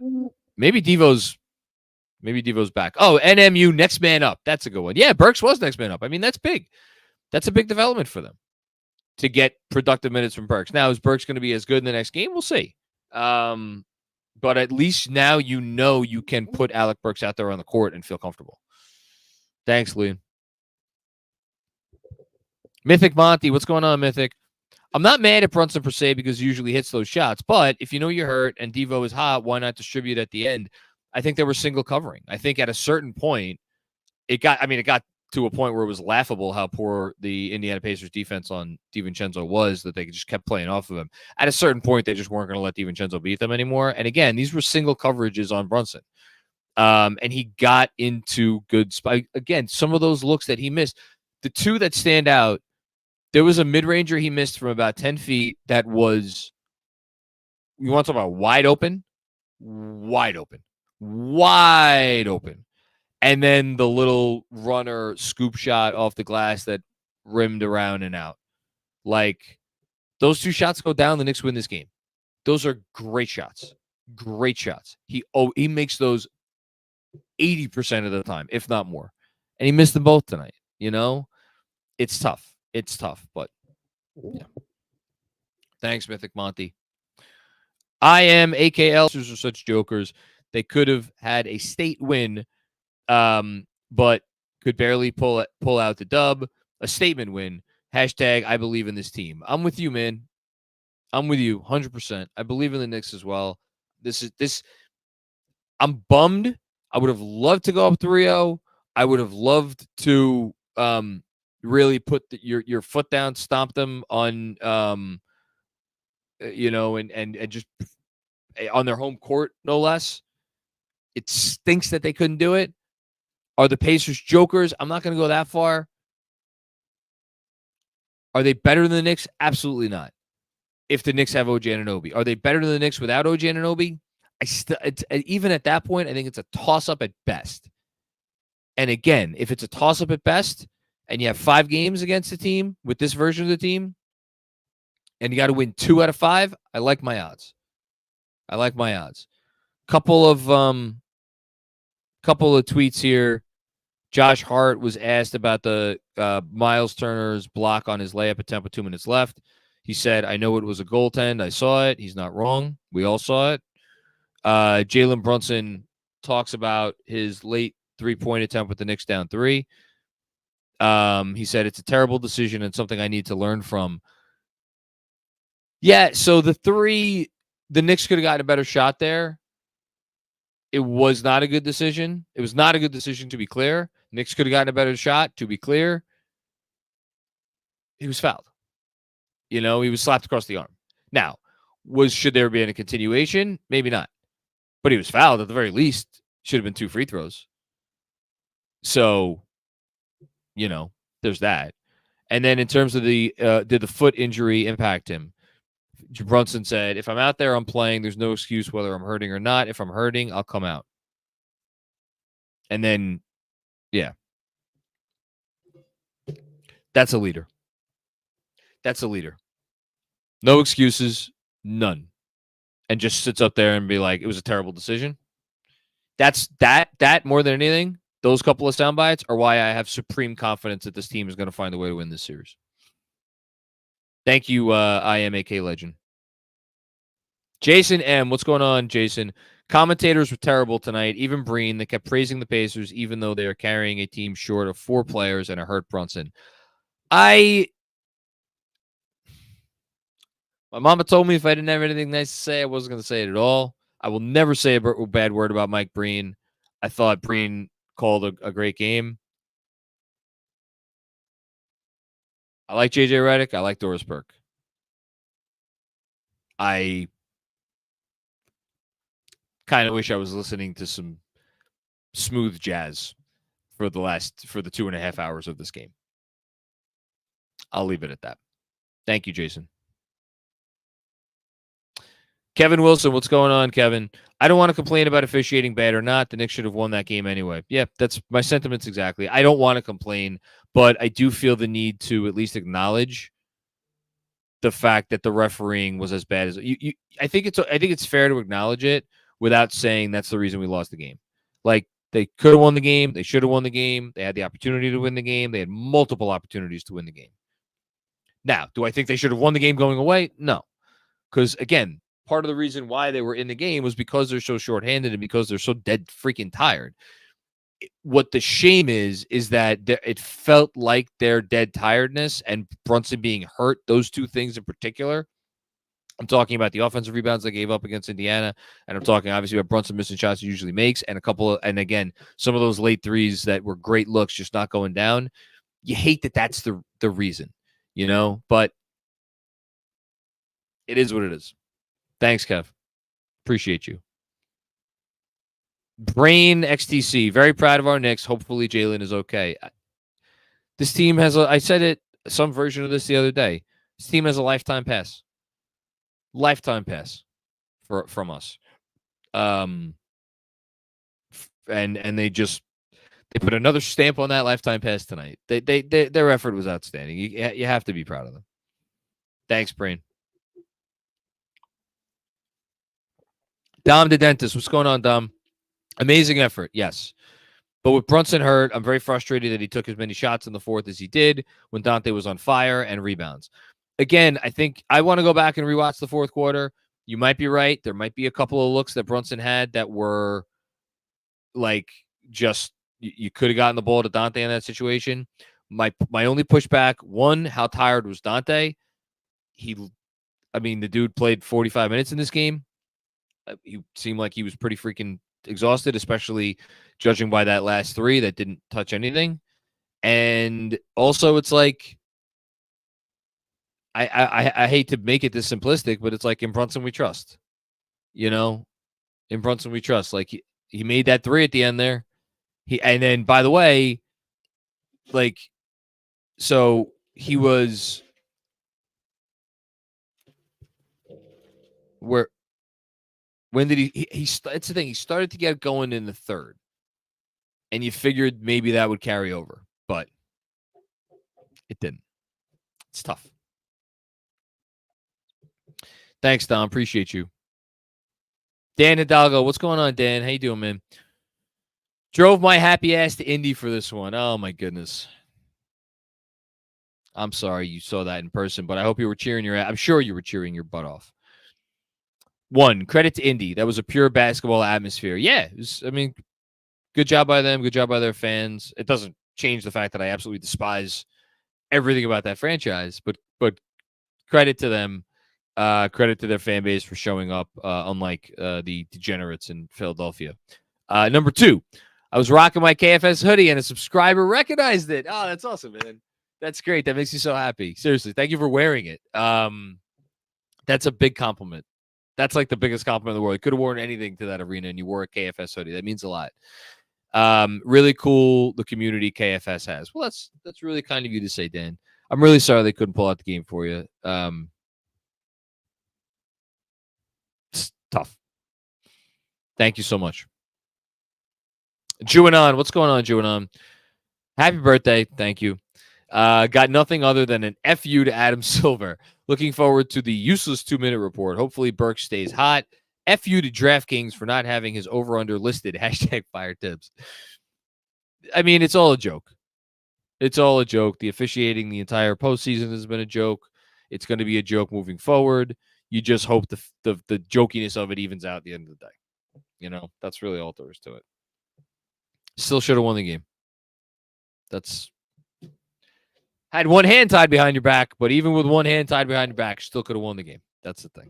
A: maybe Devo's back. Oh, NMU, next man up. That's a good one. Yeah, Burks was next man up. I mean, that's big. That's a big development for them to get productive minutes from Burks. Now, is Burks going to be as good in the next game? We'll see. But at least now you can put Alec Burks out there on the court and feel comfortable. Thanks, Leon. Mythic Monty, what's going on, Mythic? I'm not mad at Brunson per se because he usually hits those shots, but if you know you're hurt and Devo is hot, why not distribute at the end? I think they were single covering. I think at a certain point, it got to a point where it was laughable how poor the Indiana Pacers defense on DiVincenzo was, that they just kept playing off of him. At a certain point, they just weren't going to let DiVincenzo beat them anymore. And again, these were single coverages on Brunson. And he got into good spot. Again, some of those looks that he missed, the two that stand out, there was a mid-ranger he missed from about 10 feet that was, you want to talk about wide open? Wide open. And then the little runner scoop shot off the glass that rimmed around and out. Like, those 2 shots go down, the Knicks win this game. Those are great shots. Great shots. He makes those 80% of the time, if not more. And he missed them both tonight. It's tough. But yeah. Thanks, Mythic Monty. I am AKL. Those are such jokers. They could have had a state win, but could barely pull out the dub. A statement win. Hashtag I believe in this team. I'm with you, man. I'm with you 100%. I believe in the Knicks as well. I'm bummed. I would have loved to go up 3-0. I would have loved to really put your foot down, stomp them on, and just on their home court, no less. It stinks that they couldn't do it. Are the Pacers jokers? I'm not going to go that far. Are they better than the Knicks? Absolutely not. If the Knicks have OG Anunoby. Are they better than the Knicks without OG Anunoby? Even at that point, I think it's a toss-up at best. And again, if it's a toss-up at best, and you have 5 games against the team with this version of the team, and you got to win 2 out of 5, I like my odds. Couple of tweets here. Josh Hart was asked about the Miles Turner's block on his layup attempt with 2 minutes left. He said, I know it was a goaltend. I saw it. He's not wrong. We all saw it. Jalen Brunson talks about his late 3-point attempt with the Knicks down 3. He said, it's a terrible decision and something I need to learn from. Yeah, so the 3, the Knicks could have gotten a better shot there. It was not a good decision. It was not a good decision, to be clear. Knicks could have gotten a better shot, to be clear. He was fouled. He was slapped across the arm. Now, should there be a continuation? Maybe not. But he was fouled at the very least. Should have been 2 free throws. So, there's that. And then in terms of did the foot injury impact him? Brunson said, if I'm out there, I'm playing. There's no excuse whether I'm hurting or not. If I'm hurting, I'll come out. And then, yeah. That's a leader. That's a leader. No excuses, none. And just sits up there and be like, it was a terrible decision. That more than anything, those couple of sound bites are why I have supreme confidence that this team is going to find a way to win this series. Thank you, IMAK legend. Jason M. What's going on, Jason? Commentators were terrible tonight. Even Breen, they kept praising the Pacers, even though they are carrying a team short of 4 players and a hurt Brunson. My mama told me if I didn't have anything nice to say, I wasn't going to say it at all. I will never say a bad word about Mike Breen. I thought Breen called a great game. I like JJ Redick. I like Doris Burke. I kind of wish I was listening to some smooth jazz for the 2.5 hours of this game. I'll leave it at that. Thank you, Jason. Kevin Wilson, what's going on, Kevin? I don't want to complain about officiating bad or not. The Knicks should have won that game anyway. Yeah, that's my sentiments exactly. I don't want to complain, but I do feel the need to at least acknowledge the fact that the refereeing was as bad as you. I think it's fair to acknowledge it without saying that's the reason we lost the game. Like, they could have won the game. They should have won the game. They had the opportunity to win the game. They had multiple opportunities to win the game. Now, do I think they should have won the game going away? No. Because, again, part of the reason why they were in the game was because they're so shorthanded and because they're so dead freaking tired. What the shame is that it felt like their dead tiredness and Brunson being hurt, those two things in particular. I'm talking about the offensive rebounds they gave up against Indiana, and I'm talking obviously about Brunson missing shots he usually makes, and and again, some of those late threes that were great looks just not going down. You hate that that's the reason, but it is what it is. Thanks, Kev. Appreciate you. Brain XTC, very proud of our Knicks. Hopefully Jalen is okay. This team has I said it, some version of this the other day. This team has a lifetime pass. Lifetime pass from us. And they put another stamp on that lifetime pass tonight. Their effort was outstanding. You have to be proud of them. Thanks, Brain. Dom the dentist. What's going on, Dom? Amazing effort, yes. But with Brunson hurt, I'm very frustrated that he took as many shots in the fourth as he did when Dante was on fire and rebounds. Again, I think I want to go back and rewatch the fourth quarter. You might be right. There might be a couple of looks that Brunson had that were like just you could have gotten the ball to Dante in that situation. My only pushback, one, how tired was Dante? The dude played 45 minutes in this game. He seemed like he was pretty freaking exhausted, especially judging by that last three that didn't touch anything. And also, it's like I hate to make it this simplistic, but it's like in Brunson we trust. In Brunson we trust. Like he made that three at the end there. And then by the way, like so he was where. When did he that's the thing. He started to get going in the third. And you figured maybe that would carry over. But it didn't. It's tough. Thanks, Dom. Appreciate you. Dan Hidalgo. What's going on, Dan? How you doing, man? Drove my happy ass to Indy for this one. Oh, my goodness. I'm sorry you saw that in person, but I hope you were cheering I'm sure you were cheering your butt off. One, credit to Indy. That was a pure basketball atmosphere. Yeah, good job by them. Good job by their fans. It doesn't change the fact that I absolutely despise everything about that franchise, but credit to them. Credit to their fan base for showing up, unlike the degenerates in Philadelphia. Number two, I was rocking my KFS hoodie and a subscriber recognized it. Oh, that's awesome, man. That's great. That makes me so happy. Seriously, thank you for wearing it. That's a big compliment. That's like the biggest compliment in the world. You could have worn anything to that arena and you wore a KFS hoodie. That means a lot. Really cool, the community KFS has. Well, that's really kind of you to say, Dan. I'm really sorry they couldn't pull out the game for you. It's tough. Thank you so much. Juanon, what's going on, Juanon? Happy birthday. Thank you. Got nothing other than an FU to Adam Silver. Looking forward to the useless 2-minute report. Hopefully Burks stays hot. FU to DraftKings for not having his over-under listed. Hashtag fire tips. I mean, it's all a joke. It's all a joke. The officiating the entire postseason has been a joke. It's going to be a joke moving forward. You just hope the jokiness of it evens out at the end of the day. You know, that's really all there is to it. Still should have won the game. That's had one hand tied behind your back, but even with one hand tied behind your back, still could have won the game. That's the thing.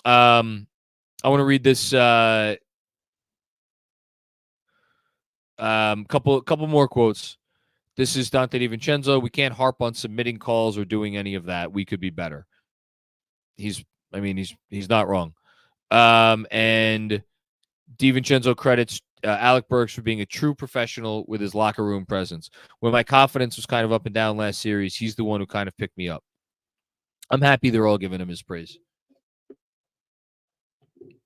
A: I want to read this couple more quotes. This is Dante DiVincenzo. We can't harp on submitting calls or doing any of that. We could be better. He's not wrong. And DiVincenzo credits Alec Burks for being a true professional with his locker room presence. When my confidence was kind of up and down last series, he's the one who kind of picked me up. I'm happy they're all giving him his praise.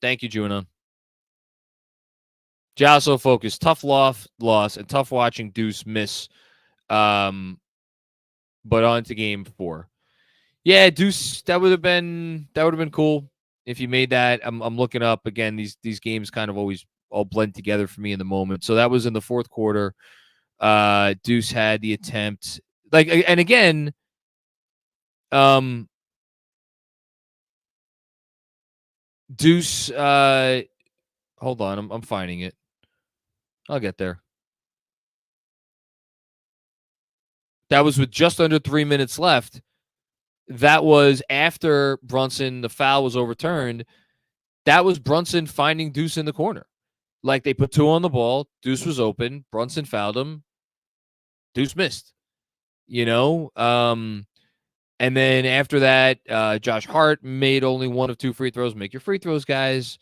A: Thank you, Juanon. Jalso focus. Tough loss and tough watching Deuce miss. But on to game 4. Yeah, Deuce, that would have been cool if you made that. I'm looking up again. These games kind of always all blend together for me in the moment. So that was in the fourth quarter. Deuce had the attempt. And again, Deuce, hold on, I'm finding it. I'll get there. That was with just under 3 minutes left. That was after Brunson, the foul was overturned. That was Brunson finding Deuce in the corner. Like, they put 2 on the ball. Deuce was open. Brunson fouled him. Deuce missed. You know? And then after that, Josh Hart made only 1 of 2 free throws. Make your free throws, guys.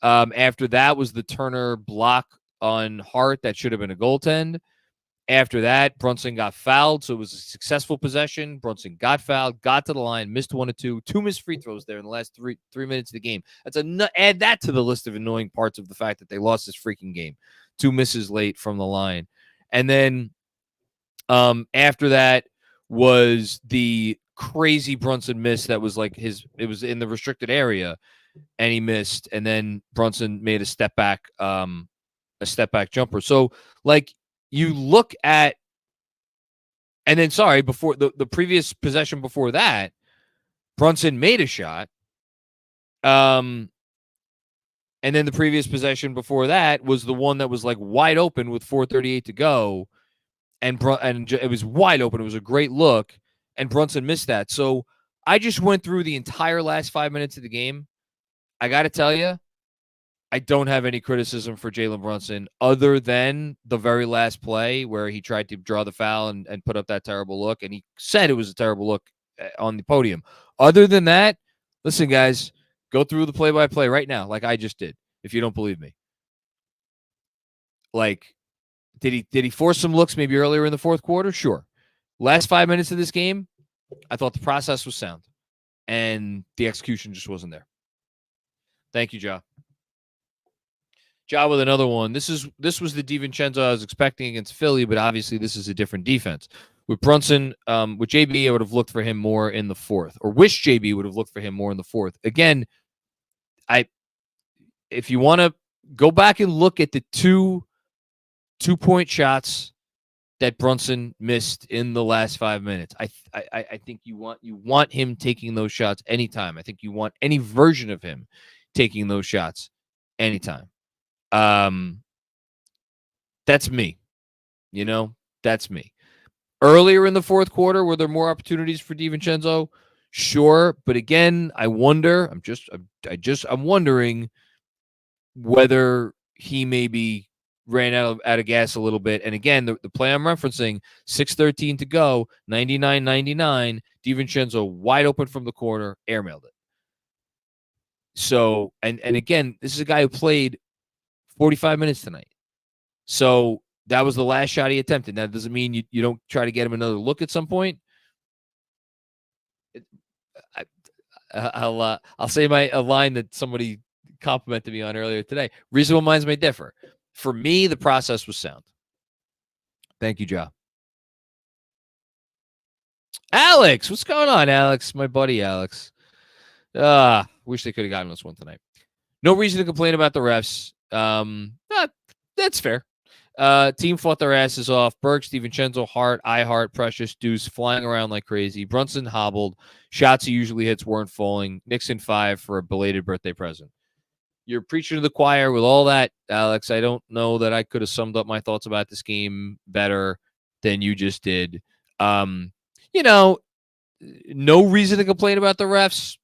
A: After that was the Turner block on Hart. That should have been a goaltend. After that, Brunson got fouled, so it was a successful possession. Brunson got fouled, got to the line, missed 1 of 2. 2 missed free throws there in the last three minutes of the game. Add that to the list of annoying parts of the fact that they lost this freaking game. 2 misses late from the line. And then after that was the crazy Brunson miss that was like it was in the restricted area, and he missed. And then Brunson made a step back jumper. So, like, you look at, and then, before the previous possession before that, Brunson made a shot. And then the previous possession before that was the one that was like wide open with 4:38 to go. And it was wide open. It was a great look. And Brunson missed that. So I just went through the entire last 5 minutes of the game. I got to tell you, I don't have any criticism for Jalen Brunson other than the very last play where he tried to draw the foul and put up that terrible look. And he said it was a terrible look on the podium. Other than that, listen, guys, go through the play-by-play right now like I just did, if you don't believe me. Like, did he force some looks maybe earlier in the fourth quarter? Sure. Last 5 minutes of this game, I thought the process was sound. And the execution just wasn't there. Thank you, Ja. Ja with another one. This was the DiVincenzo I was expecting against Philly, but obviously this is a different defense. With Brunson, with JB, I would have looked for him more in the fourth, or wish JB would have looked for him more in the fourth. Again, if you want to go back and look at the two-point shots that Brunson missed in the last 5 minutes, I think you want him taking those shots anytime. I think you want any version of him taking those shots anytime. That's me. You know, that's me. Earlier in the fourth quarter, were there more opportunities for DiVincenzo? Sure, but again, I wonder. I'm wondering whether he maybe ran out of gas a little bit. And again, the play I'm referencing, 6:13 to go, 99-99. DiVincenzo wide open from the corner, airmailed it. So, and again, this is a guy who played 45 minutes tonight. So that was the last shot he attempted. That doesn't mean you don't try to get him another look at some point. I'll say a line that somebody complimented me on earlier today. Reasonable minds may differ. For me, the process was sound. Thank you, Ja. Alex, what's going on, Alex? My buddy Alex. Wish they could have gotten us one tonight. No reason to complain about the refs. That's fair. Team fought their asses off. Burks, DiVincenzo, Hart, Hart, Precious, Deuce flying around like crazy. Brunson hobbled. Shots he usually hits weren't falling. Knicks in 5 for a belated birthday present. You're preaching to the choir with all that, Alex. I don't know that I could have summed up my thoughts about this game better than you just did. No reason to complain about the refs.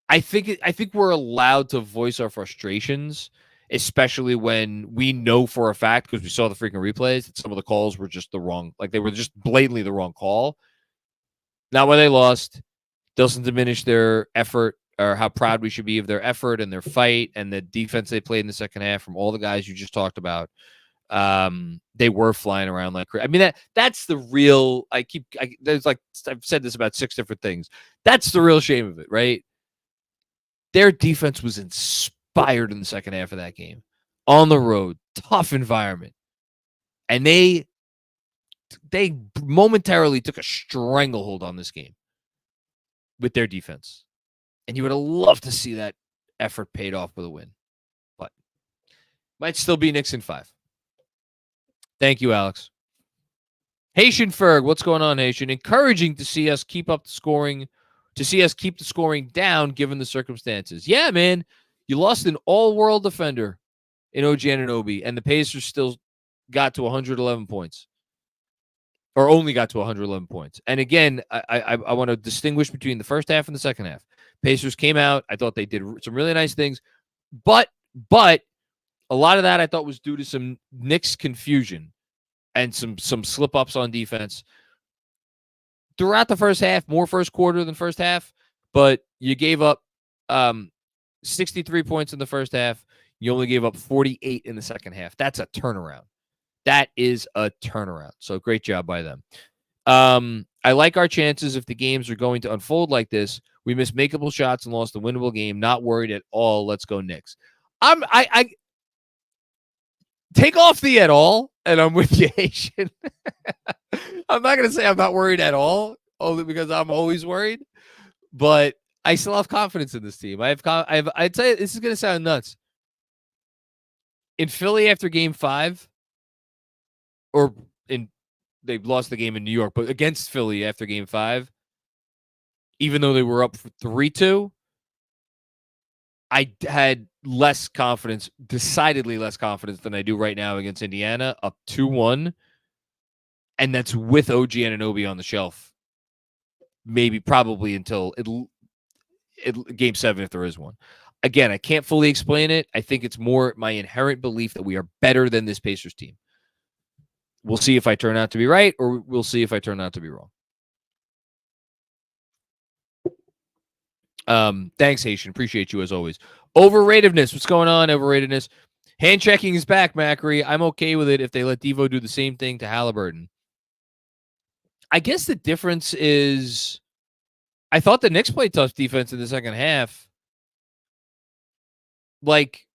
A: I think we're allowed to voice our frustrations, especially when we know for a fact, because we saw the freaking replays, that some of the calls were just the wrong, like they were just blatantly the wrong call. Not why they lost. Doesn't diminish their effort or how proud we should be of their effort and their fight and the defense they played in the second half from all the guys you just talked about. They were flying around like crazy. I mean, that's the real, there's like, I've said this about 6 different things. That's the real shame of it, right? Their defense was inspired in the second half of that game. On the road, tough environment. And they momentarily took a stranglehold on this game with their defense. And you would have loved to see that effort paid off with a win. But might still be Knicks in 5. Thank you, Alex. Haitian Ferg, what's going on, Haitian? Encouraging to see us keep up the scoring, to see us keep the scoring down given the circumstances. Yeah, man. You lost an all-world defender in OG Anunoby, and the Pacers still got to 111 points. Or only got to 111 points. And again, I want to distinguish between the first half and the second half. Pacers came out. I thought they did some really nice things. But a lot of that I thought was due to some Knicks confusion and some slip-ups on defense. Throughout the first half, more first quarter than first half, but you gave up 63 points in the first half. You only gave up 48 in the second half. That's a turnaround. That is a turnaround. So great job by them. I like our chances if the games are going to unfold like this. We missed makeable shots and lost a winnable game. Not worried at all. Let's go Knicks. I take off the at all, and I'm with you, Haitian. I'm not going to say I'm not worried at all, only because I'm always worried. But I still have confidence in this team. I'd say this is going to sound nuts. In Philly after Game 5, they lost the game in New York, but against Philly after Game 5, even though they were up 3-2, I had less confidence, decidedly less confidence than I do right now against Indiana, up 2-1. And that's with OG Anunoby on the shelf. Probably until Game 7, if there is one. Again, I can't fully explain it. I think it's more my inherent belief that we are better than this Pacers team. We'll see if I turn out to be right, or we'll see if I turn out to be wrong. Thanks, Haitian. Appreciate you as always. Overratedness. What's going on, overratedness? Hand checking is back, Macri. I'm okay with it if they let Devo do the same thing to Halliburton. I guess the difference is I thought the Knicks played tough defense in the second half. Like,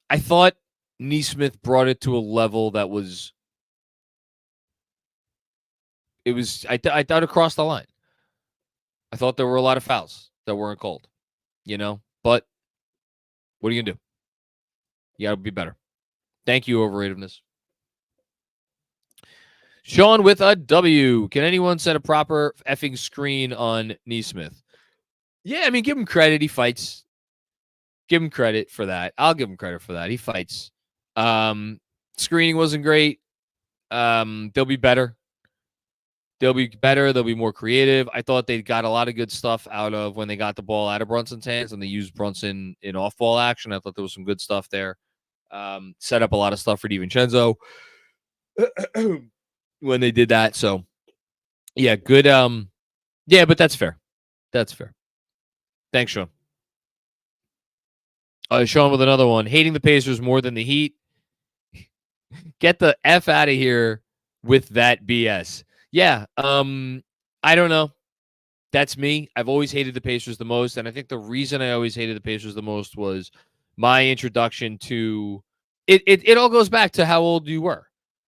A: I thought Nesmith brought it to a level that was, I thought it crossed the line. I thought there were a lot of fouls that weren't called, but what are you going to do? You got to be better. Thank you, overratedness. Sean with a W. Can anyone set a proper effing screen on Nesmith? Yeah, I mean, give him credit. He fights. Give him credit for that. I'll give him credit for that. He fights. Screening wasn't great. They'll be better. They'll be more creative. I thought they got a lot of good stuff out of when they got the ball out of Brunson's hands and they used Brunson in off-ball action. I thought there was some good stuff there. Set up a lot of stuff for DiVincenzo when they did that. So, yeah, good. Yeah, but that's fair. That's fair. Thanks, Sean. Sean with another one. Hating the Pacers more than the Heat. Get the F out of here with that BS. Yeah, I don't know. That's me. I've always hated the Pacers the most, and I think the reason I always hated the Pacers the most was my introduction to it. It all goes back to how old you were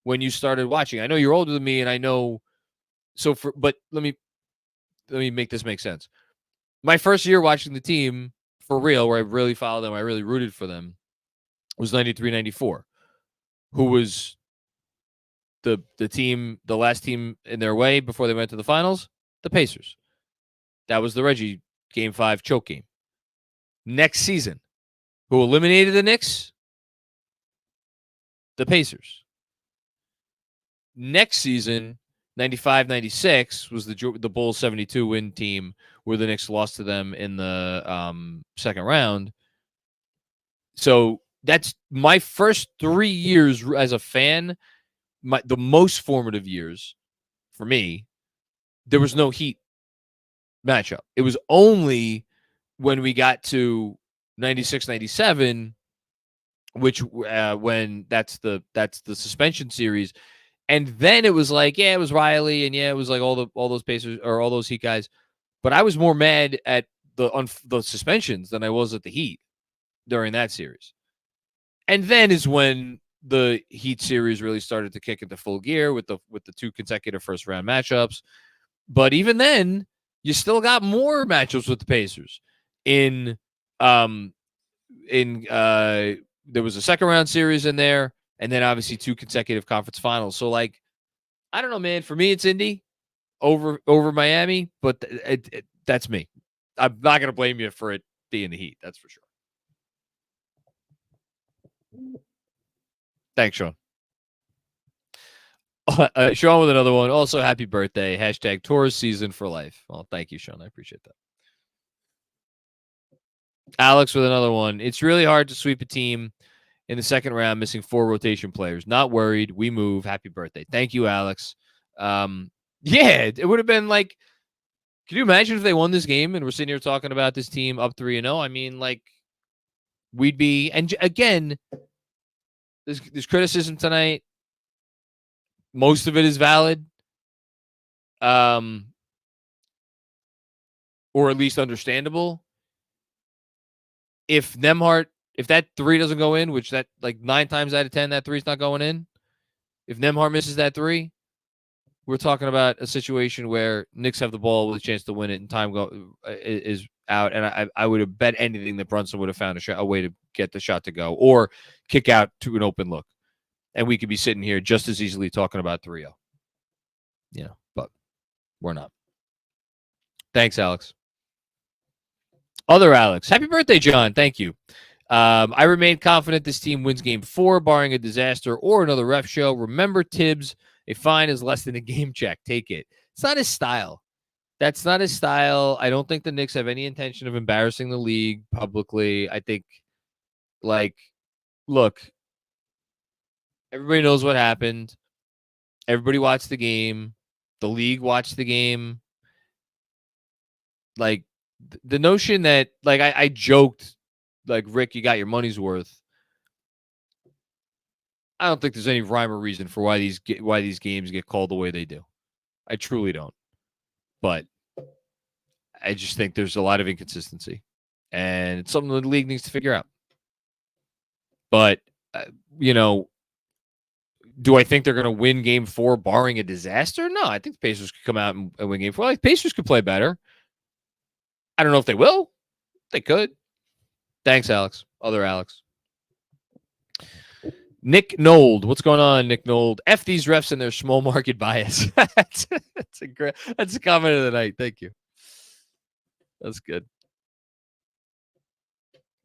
A: when you started watching? I know you're older than me, and I know. But let me make this make sense. My first year watching the team for real, where I really followed them, I really rooted for them, was 93-94. Who was the team, the last team in their way before they went to the finals? The Pacers. That was the Reggie Game 5 choke game. Next season, who eliminated the Knicks? The Pacers. Next season, 95-96 was the Bulls 72 win team where the Knicks lost to them in the second round. So that's my first 3 years as a fan, the most formative years for me. There was no Heat matchup. It was only when we got to 96-97, which when that's the suspension series. And then it was like, yeah, it was Riley, and yeah, it was like all those Pacers or all those Heat guys. But I was more mad at the suspensions than I was at the Heat during that series. And then is when the Heat series really started to kick into full gear with the 2 consecutive first round matchups. But even then, you still got more matchups with the Pacers. There was a second round series in there. And then obviously 2 consecutive conference finals. So like, I don't know, man. For me, it's Indy over Miami, but that's me. I'm not going to blame you for it being the Heat. That's for sure. Thanks, Sean. Sean with another one. Also, happy birthday. # Taurus season for life. Well, thank you, Sean. I appreciate that. Alex with another one. It's really hard to sweep a team in the second round, missing 4 rotation players. Not worried. We move. Happy birthday. Thank you, Alex. Yeah, it would have been like, can you imagine if they won this game and we're sitting here talking about this team up 3-0? I mean, like, we'd be, and again, there's criticism tonight. Most of it is valid. Or at least understandable. If that 3 doesn't go in, which that like 9 times out of 10, that 3's not going in. If Nembhard misses that 3, we're talking about a situation where Knicks have the ball with a chance to win it and time is out. And I would have bet anything that Brunson would have found a way to get the shot to go or kick out to an open look. And we could be sitting here just as easily talking about 3-0. But we're not. Thanks, Alex. Other Alex. Happy birthday, John. Thank you. I remain confident this team wins game 4, barring a disaster or another ref show. Remember, Tibbs, a fine is less than a game check. Take it. It's not his style. That's not his style. I don't think the Knicks have any intention of embarrassing the league publicly. I think, look, everybody knows what happened. Everybody watched the game. The league watched the game. Like, the notion that, like, I joked, like, Rick, you got your money's worth. I don't think there's any rhyme or reason for why these games get called the way they do. I truly don't. But I just think there's a lot of inconsistency. And it's something the league needs to figure out. But, do I think they're going to win game 4 barring a disaster? No, I think the Pacers could come out and win game 4. Like, Pacers could play better. I don't know if they will. They could. Thanks, Alex. Other Alex. Nick Nold. What's going on, Nick Nold? F these refs and their small market bias. That's a comment of the night. Thank you. That's good.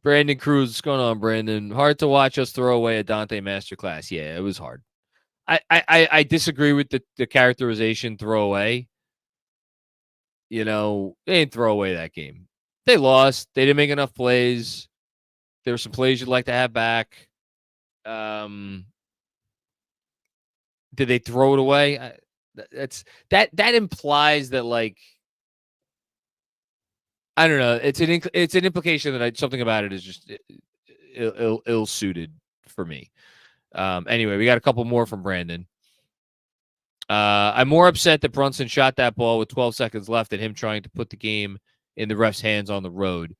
A: Brandon Cruz. What's going on, Brandon? Hard to watch us throw away a Dante masterclass. Yeah, it was hard. I disagree with the characterization throw away. They didn't throw away that game. They lost. They didn't make enough plays. There were some plays you'd like to have back. Did they throw it away? That implies that, like, I don't know. It's an implication that something about it is just ill-suited for me. Anyway, we got a couple more from Brandon. I'm more upset that Brunson shot that ball with 12 seconds left than him trying to put the game in the ref's hands on the road.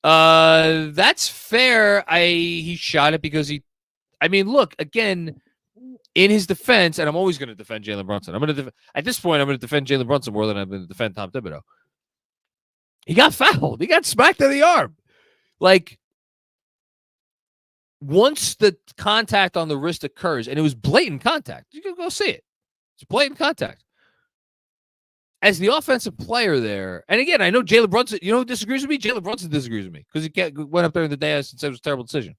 A: That's fair. He shot it because look, again, in his defense, and I'm always going to defend Jalen Brunson. At this point, I'm going to defend Jalen Brunson more than I'm going to defend Tom Thibodeau. He got fouled. He got smacked in the arm. Like, once the contact on the wrist occurs, and it was blatant contact, you can go see it. It's blatant contact. As the offensive player there, and again, I know Jalen Brunson, you know who disagrees with me? Jalen Brunson disagrees with me because he went up there in the day and said it was a terrible decision.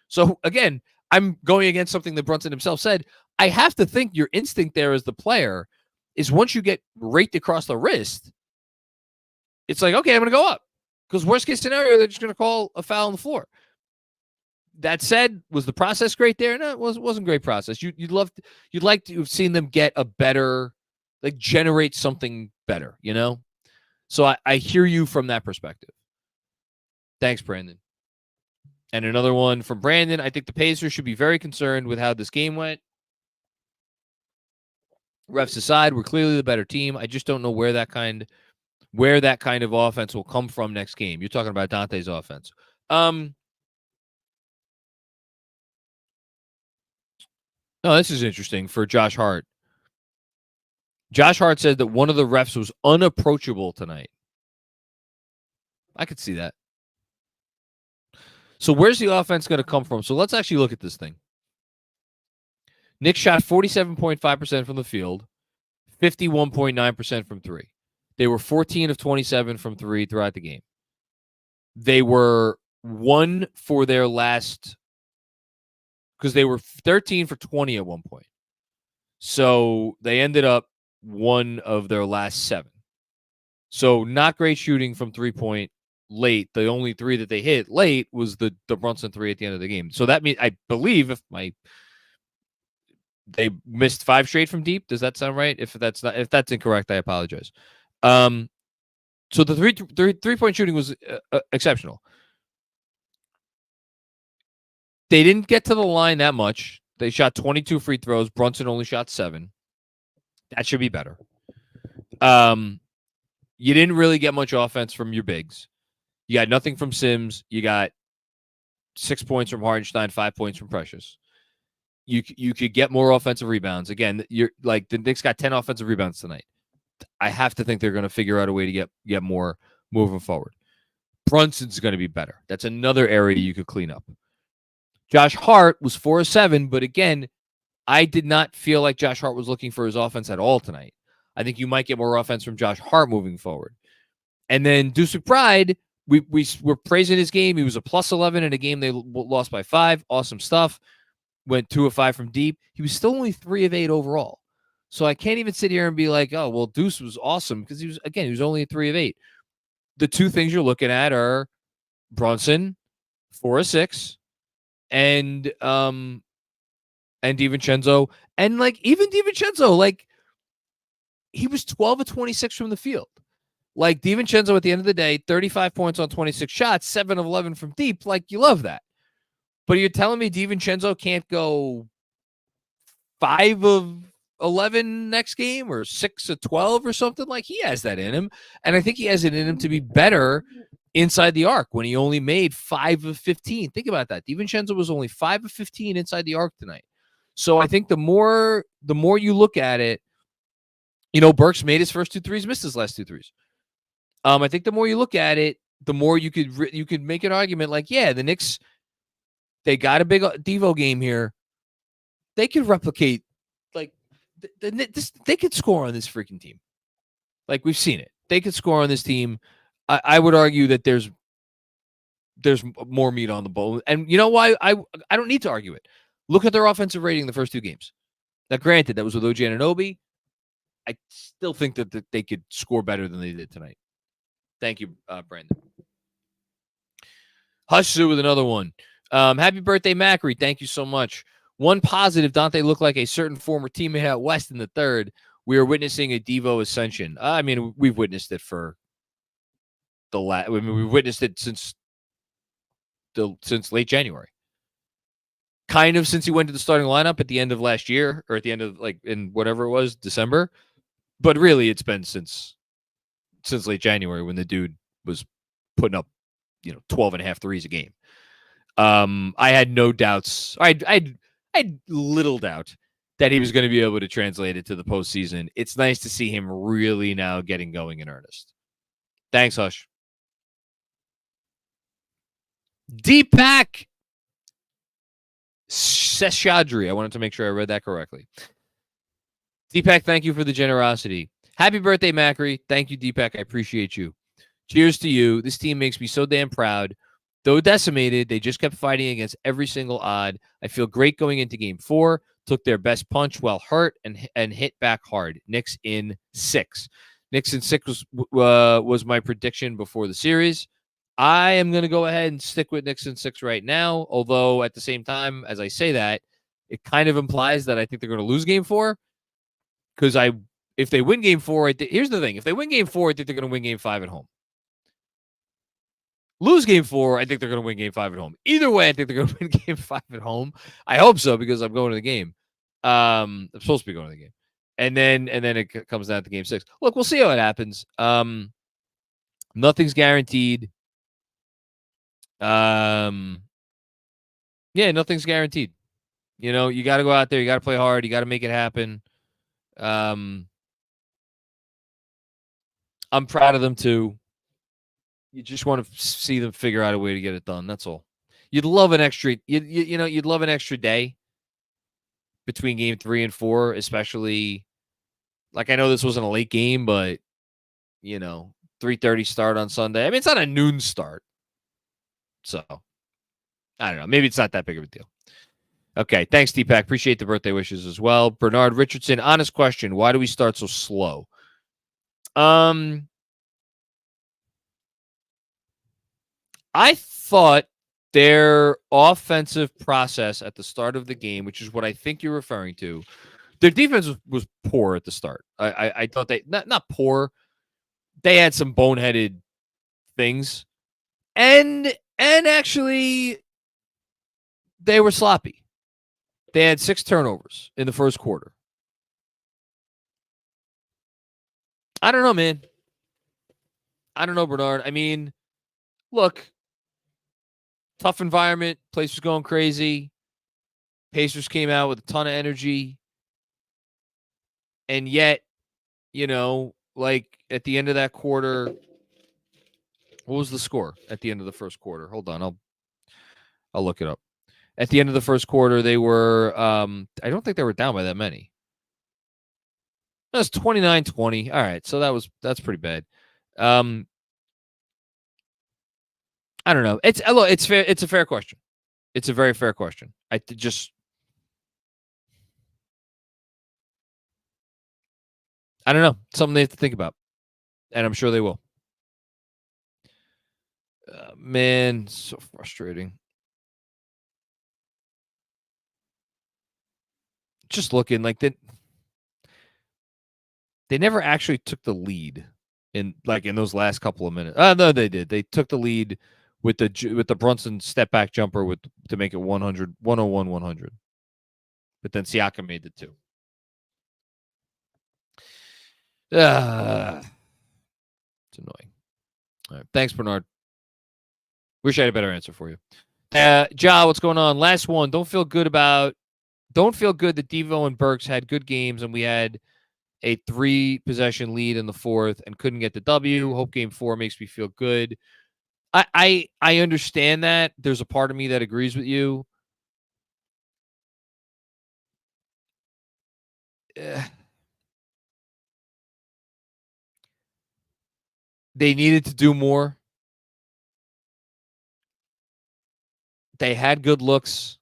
A: So, again, I'm going against something that Brunson himself said. I have to think your instinct there as the player is once you get raked across the wrist, it's like, okay, I'm going to go up. Because worst case scenario, they're just going to call a foul on the floor. That said, was the process great there? No, it wasn't a great process. You'd like to have seen them get a better, like generate something better, you know? So I hear you from that perspective. Thanks, Brandon. And another one from Brandon. I think the Pacers should be very concerned with how this game went. Refs aside, we're clearly the better team. I just don't know where that kind of offense will come from next game. You're talking about Dante's offense. No, this is interesting for Josh Hart. Josh Hart said that one of the refs was unapproachable tonight. I could see that. So where's the offense going to come from? So let's actually look at this thing. Knicks shot 47.5% from the field, 51.9% from three. They were 14 of 27 from three throughout the game. They were 1 for their last, because they were 13 for 20 at one point. So they ended up 1 of their last 7. So not great shooting from 3-point late. The only 3 that they hit late was the Brunson 3 at the end of the game. So that means, I believe, they missed 5 straight from deep. Does that sound right? If that's incorrect, I apologize. So the 3-point shooting was exceptional. They didn't get to the line that much. They shot 22 free throws. Brunson only shot 7. That should be better. You didn't really get much offense from your bigs. You got nothing from Sims. You got 6 points from Hartenstein, 5 points from Precious. You could get more offensive rebounds. Again, you're like the Knicks got 10 offensive rebounds tonight. I have to think they're going to figure out a way to get more moving forward. Brunson's going to be better. That's another area you could clean up. Josh Hart was 4 of 7, but again, I did not feel like Josh Hart was looking for his offense at all tonight. I think you might get more offense from Josh Hart moving forward. And then Deuce McBride, we were praising his game. He was a plus 11 in a game they lost by 5. Awesome stuff. Went 2 of 5 from deep. He was still only 3 of 8 overall. So I can't even sit here and be like, oh, well, Deuce was awesome because he was only 3 of 8. The 2 things you're looking at are Brunson, 4 of 6, and DiVincenzo. And like even DiVincenzo, like he was 12 of 26 from the field. Like DiVincenzo at the end of the day, 35 points on 26 shots, 7 of 11 from deep. Like you love that. But you're telling me DiVincenzo can't go 5 of 11 next game or 6 of 12 or something? Like he has that in him. And I think he has it in him to be better inside the arc when he only made 5 of 15. Think about that. DiVincenzo was only 5 of 15 inside the arc tonight. So I think the more you look at it, Burks made his first 2 threes, missed his last 2 threes. I think the more you look at it, the more you could make an argument like, yeah, the Knicks, they got a big Devo game here. They could replicate, like, they could score on this freaking team. Like, we've seen it. They could score on this team. I would argue that there's more meat on the bone. And you know why? I don't need to argue it. Look at their offensive rating the first 2 games. Now, granted, that was with OG Anunoby. I still think that they could score better than they did tonight. Thank you, Brandon. Hush Sue with another one. Happy birthday, Macri. Thank you so much. One positive, Dante looked like a certain former teammate out west in the third. We are witnessing a Devo ascension. I mean, we've witnessed it for we've witnessed it since late January. Kind of since he went to the starting lineup at the end of last year, or at the end of in whatever it was, December. But really, it's been since late January when the dude was putting up, 12 and a half threes a game. I had no doubts. I had little doubt that he was going to be able to translate it to the postseason. It's nice to see him really now getting going in earnest. Thanks, Hush. Deepak Seshadri. I wanted to make sure I read that correctly. Deepak, thank you for the generosity. Happy birthday, Macri. Thank you, Deepak. I appreciate you. Cheers to you. This team makes me so damn proud. Though decimated, they just kept fighting against every single odd. I feel great going into game 4. Took their best punch while hurt and hit back hard. Knicks in 6. Knicks in 6 was my prediction before the series. I am going to go ahead and stick with Knicks in 6 right now, although at the same time, as I say that, it kind of implies that I think they're going to lose game 4, because if they win game 4, here's the thing. If they win game 4, I think they're going to win game 5 at home. Lose game 4, I think they're going to win game 5 at home. Either way, I think they're going to win game 5 at home. I hope so, because I'm going to the game. I'm supposed to be going to the game. And then it comes down to game 6. Look, we'll see how it happens. Nothing's guaranteed. Yeah, nothing's guaranteed. You know, you got to go out there. You got to play hard. You got to make it happen. I'm proud of them too. You just want to see them figure out a way to get it done. That's all. You'd love an extra. You'd love an extra day between game 3 and 4, especially. Like, I know this wasn't a late game, but 3:30 start on Sunday. I mean, it's not a noon start, so I don't know. Maybe it's not that big of a deal. Okay, thanks, Deepak. Appreciate the birthday wishes as well. Bernard Richardson, honest question: why do we start so slow? I thought their offensive process at the start of the game, which is what I think you're referring to, their defense was poor at the start. I thought they not poor. They had some boneheaded things, and actually they were sloppy. They had 6 turnovers in the first quarter. I don't know, man. I don't know, Bernard. I mean, look, tough environment. Place was going crazy. Pacers came out with a ton of energy. And yet, like at the end of that quarter, what was the score at the end of the first quarter? Hold on. I'll look it up. At the end of the first quarter, they were, I don't think they were down by that many. That was 29-20. All right. So that's pretty bad. I don't know. It's fair. It's a fair question. It's a very fair question. I don't know. Something they have to think about, and I'm sure they will. Man, so frustrating. Just looking like they never actually took the lead in those last couple of minutes. No, they did. They took the lead with the Brunson step back jumper to make it 100, 101, 100. But then Siakam made the 2. It's annoying. All right. Thanks, Bernard. Wish I had a better answer for you. Ja, what's going on? Last one. Don't feel good that Devo and Burks had good games and we had a 3-possession lead in the 4th and couldn't get the W. Hope game 4 makes me feel good. I understand that. There's a part of me that agrees with you. They needed to do more. They had good looks.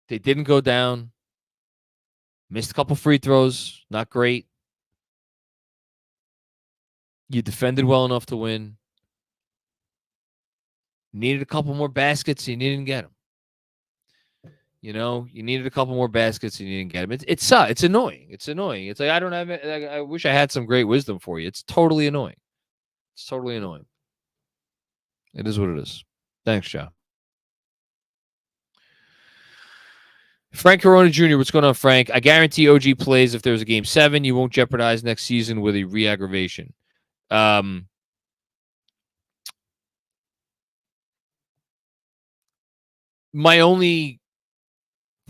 A: They didn't go down. Missed a couple free throws. Not great. You defended well enough to win. Needed a couple more baskets. You didn't get them. You needed a couple more baskets and you didn't get them. It's annoying. It's annoying. It's like, I wish I had some great wisdom for you. It's totally annoying. It's totally annoying. It is what it is. Thanks, Joe. Frank Corona Jr., what's going on, Frank? I guarantee OG plays if there's a game 7. You won't jeopardize next season with a re-aggravation. My only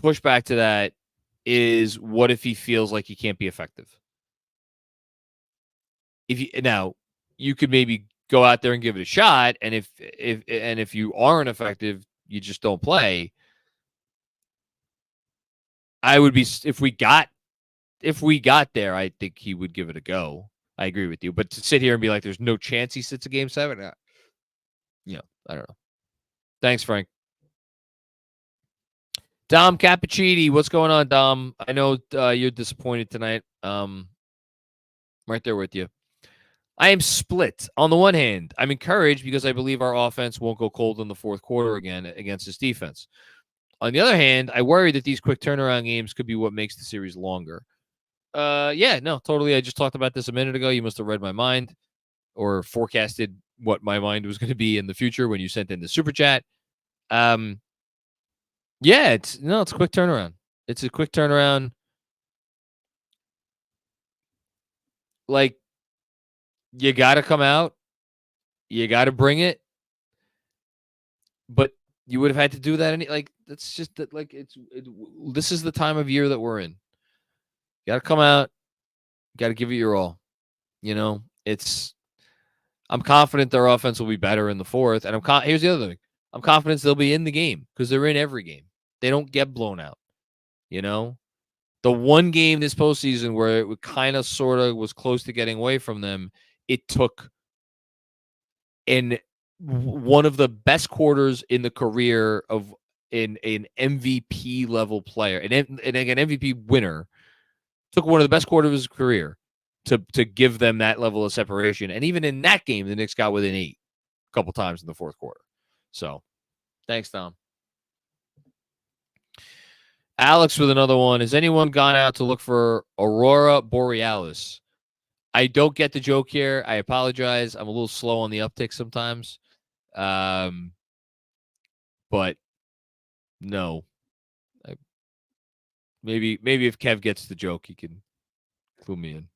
A: pushback to that is what if he feels like he can't be effective? Now, you could maybe go out there and give it a shot, and if you aren't effective, you just don't play. I would be if we got there, I think he would give it a go. I agree with you, but to sit here and be like, "There's no chance he sits a game 7," I don't know. Thanks, Frank. Dom Cappuccini, what's going on, Dom? I know you're disappointed tonight. Right there with you. I am split. On the one hand, I'm encouraged because I believe our offense won't go cold in the fourth quarter again against this defense. On the other hand, I worry that these quick turnaround games could be what makes the series longer. Yeah, no, totally. I just talked about this a minute ago. You must have read my mind or forecasted what my mind was going to be in the future when you sent in the super chat. Yeah, it's a quick turnaround. It's a quick turnaround. Like, you got to come out. You got to bring it. But you would have had to do that. That's just that. This is the time of year that we're in. You got to come out. Got to give it your all. I'm confident their offense will be better in the fourth. And here's the other thing. I'm confident they'll be in the game because they're in every game. They don't get blown out. The one game this postseason where it kind of sort of was close to getting away from them, it took one of the best quarters in the career of an MVP level player, and an MVP winner, took one of the best quarters of his career to give them that level of separation. And even in that game, the Knicks got within 8 a couple times in the fourth quarter. So, thanks, Tom. Alex with another one. Has anyone gone out to look for Aurora Borealis? I don't get the joke here. I apologize. I'm a little slow on the uptick sometimes. But no. Maybe if Kev gets the joke, he can clue me in.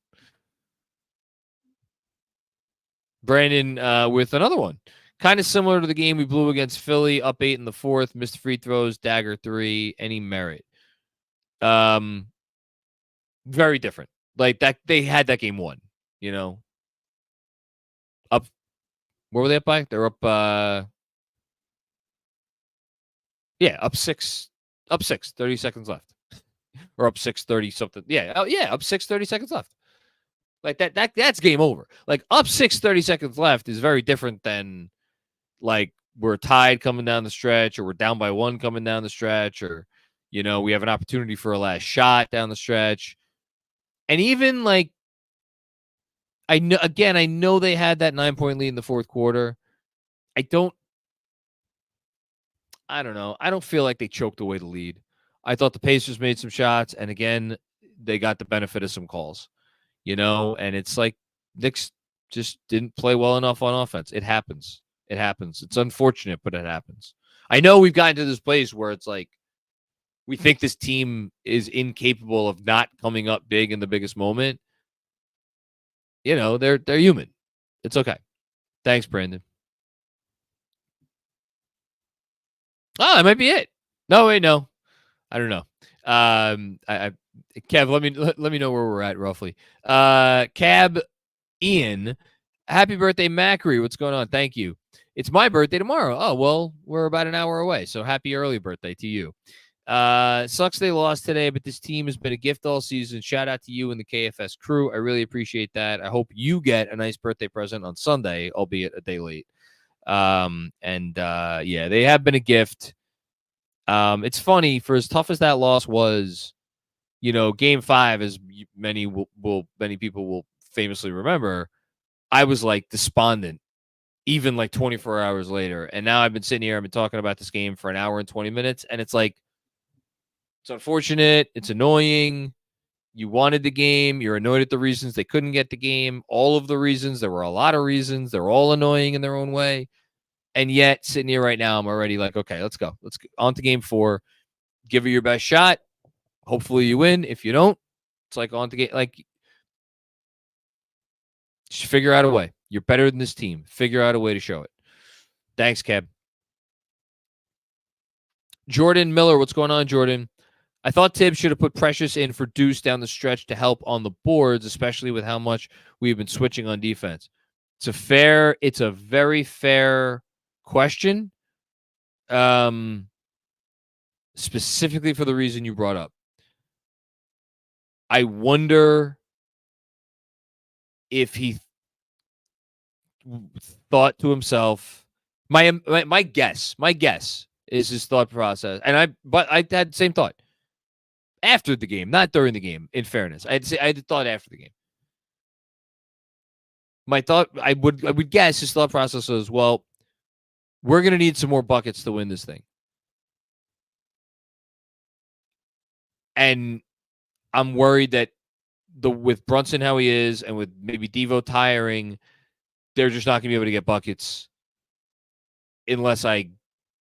A: Brandon with another one. Kind of similar to the game we blew against Philly, up 8 in the fourth, missed free throws, dagger 3. Any merit? Very different. Like that, they had that game won. Up. Where were they up by? They're up. Up 6. Up 6. 30 seconds left. Or up 6, 30 something. Yeah. Oh yeah. Up 6, 30 seconds left. Like that's game over. Like up 6, 30 seconds left is very different than like we're tied coming down the stretch, or we're down by 1 coming down the stretch, or we have an opportunity for a last shot down the stretch. And even like I know they had that 9-point lead in the fourth quarter. I don't know. I don't feel like they choked away the lead. I thought the Pacers made some shots, and again, they got the benefit of some calls. And it's like Knicks just didn't play well enough on offense. It happens. It's unfortunate, but it happens. I know we've gotten to this place where it's like we think this team is incapable of not coming up big in the biggest moment. They're human. It's okay. Thanks, Brandon. Oh, that might be it. No, wait, no. I don't know. Kev, let me know where we're at roughly. Cab Ian, happy birthday, Macri. What's going on? Thank you. It's my birthday tomorrow. Oh, well, we're about an hour away. So happy early birthday to you. Sucks they lost today, but this team has been a gift all season. Shout out to you and the KFS crew. I really appreciate that. I hope you get a nice birthday present on Sunday, albeit a day late. Yeah, they have been a gift. It's funny, for as tough as that loss was, game 5, as many people will famously remember, I was like despondent, even like 24 hours later. And now I've been sitting here, I've been talking about this game for an hour and 20 minutes. And it's like, it's unfortunate. It's annoying. You wanted the game. You're annoyed at the reasons they couldn't get the game. All of the reasons. There were a lot of reasons. They're all annoying in their own way. And yet, sitting here right now, I'm already like, okay, let's go. Let's go on to game 4. Give it your best shot. Hopefully you win. If you don't, it's like on to game. Like, just figure out a way. You're better than this team. Figure out a way to show it. Thanks, Kev. Jordan Miller, what's going on, Jordan? I thought Tibbs should have put Precious in for Deuce down the stretch to help on the boards, especially with how much we've been switching on defense. It's a very fair question. Specifically for the reason you brought up. I wonder if he thought to himself, my guess is his thought process. And I had the same thought after the game, not during the game, in fairness. I had thought after the game. My thought, I would guess his thought process was, well, we're going to need some more buckets to win this thing. And I'm worried that with Brunson how he is, and with maybe Devo tiring, they're just not going to be able to get buckets unless I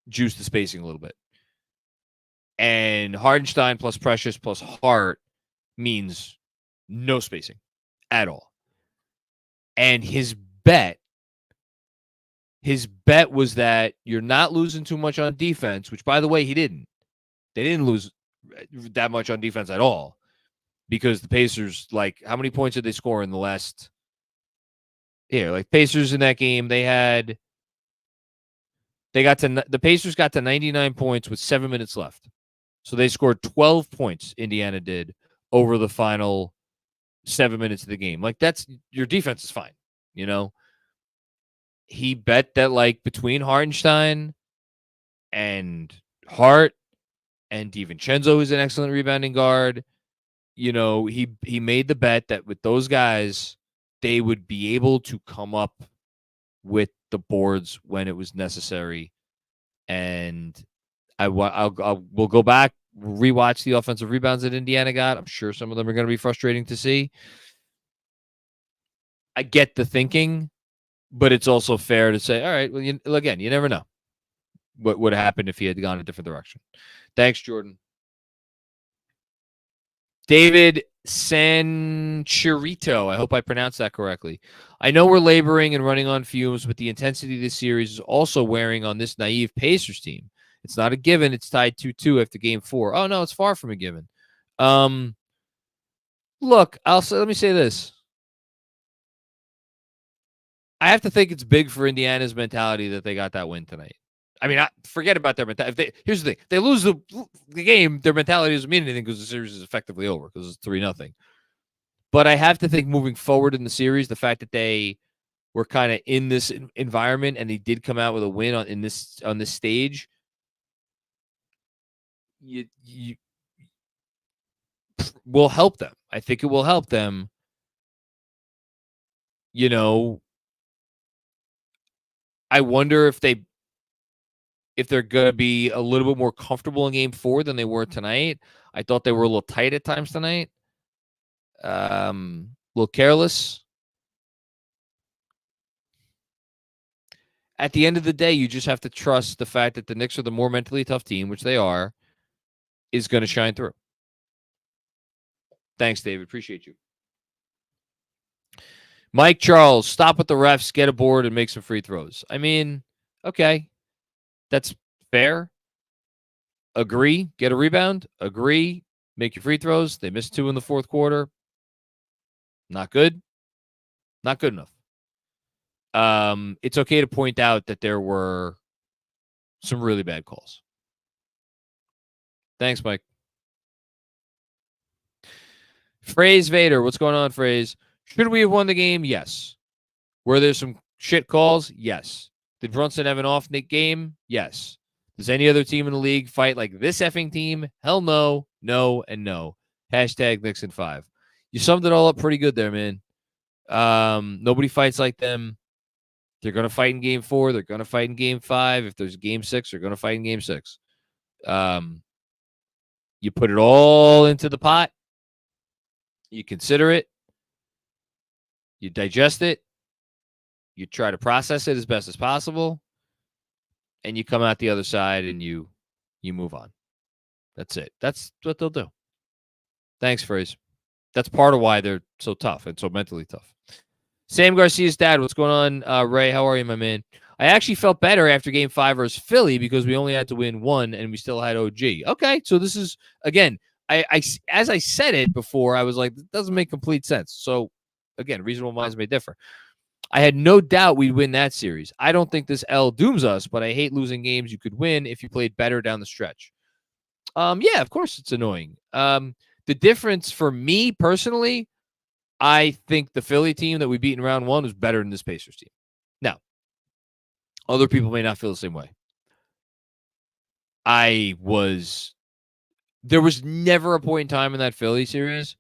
A: juice the spacing a little bit. And Hardenstein plus Precious plus Hart means no spacing at all. And his bet was that you're not losing too much on defense, which, by the way, he didn't. They didn't lose that much on defense at all, because the Pacers, like, how many points did they score in the last? Yeah, like Pacers in that game, the Pacers got to 99 points with 7 minutes left. So they scored 12 points, Indiana did, over the final 7 minutes of the game. Like, that's, your defense is fine, you know? He bet that, like, between Hardenstein and Hart and DiVincenzo, who's an excellent rebounding guard, you know, he made the bet that with those guys, they would be able to come up with the boards when it was necessary. And we'll go back, rewatch the offensive rebounds that Indiana got. I'm sure some of them are going to be frustrating to see. I get the thinking, but it's also fair to say, all right, well, you never know what would have happened if he had gone a different direction. Thanks, Jordan. David Sanchirito, I hope I pronounced that correctly. I know we're laboring and running on fumes, but the intensity of this series is also wearing on this naive Pacers team. It's not a given. It's tied 2-2 after game 4. Oh, no, it's far from a given. Look, let me say this. I have to think it's big for Indiana's mentality that they got that win tonight. I mean, forget about their mentality. Here's the thing. They lose the game, their mentality doesn't mean anything because the series is effectively over because it's 3-0. But I have to think moving forward in the series, the fact that they were kind of in this environment and they did come out with a win on this stage, you will help them. I think it will help them. You know, I wonder if they're going to be a little bit more comfortable in game 4 than they were tonight. I thought they were a little tight at times tonight. A little careless. At the end of the day, you just have to trust the fact that the Knicks are the more mentally tough team, which they are, is going to shine through. Thanks, David. Appreciate you. Mike Charles, stop with the refs, get a board, and make some free throws. I mean, okay. That's fair. Agree. Get a rebound. Agree. Make your free throws. They missed 2 in the fourth quarter. Not good. Not good enough. It's okay to point out that there were some really bad calls. Thanks, Mike. Phrase Vader. What's going on, Phrase? Should we have won the game? Yes. Were there some shit calls? Yes. Did Brunson have an off-nick game? Yes. Does any other team in the league fight like this effing team? Hell no, no, and no. Hashtag Nixon 5. You summed it all up pretty good there, man. Nobody fights like them. They're going to fight in game 4. They're going to fight in game 5. If there's game 6, they're going to fight in game 6. You put it all into the pot. You consider it. You digest it. You try to process it as best as possible. And you come out the other side and you move on. That's it. That's what they'll do. Thanks, Phrase. That's part of why they're so tough and so mentally tough. Sam Garcia's dad, what's going on? Ray, how are you, my man? I actually felt better after game 5 versus Philly because we only had to win 1 and we still had OG. Okay, so this is, again, as I said it before, I was like, it doesn't make complete sense. So again, reasonable minds may differ. I had no doubt we'd win that series. I don't think this L dooms us, but I hate losing games you could win if you played better down the stretch. Yeah, of course it's annoying. The difference for me personally, I think the Philly team that we beat in round one was better than this Pacers team. Now, other people may not feel the same way. There was never a point in time in that Philly series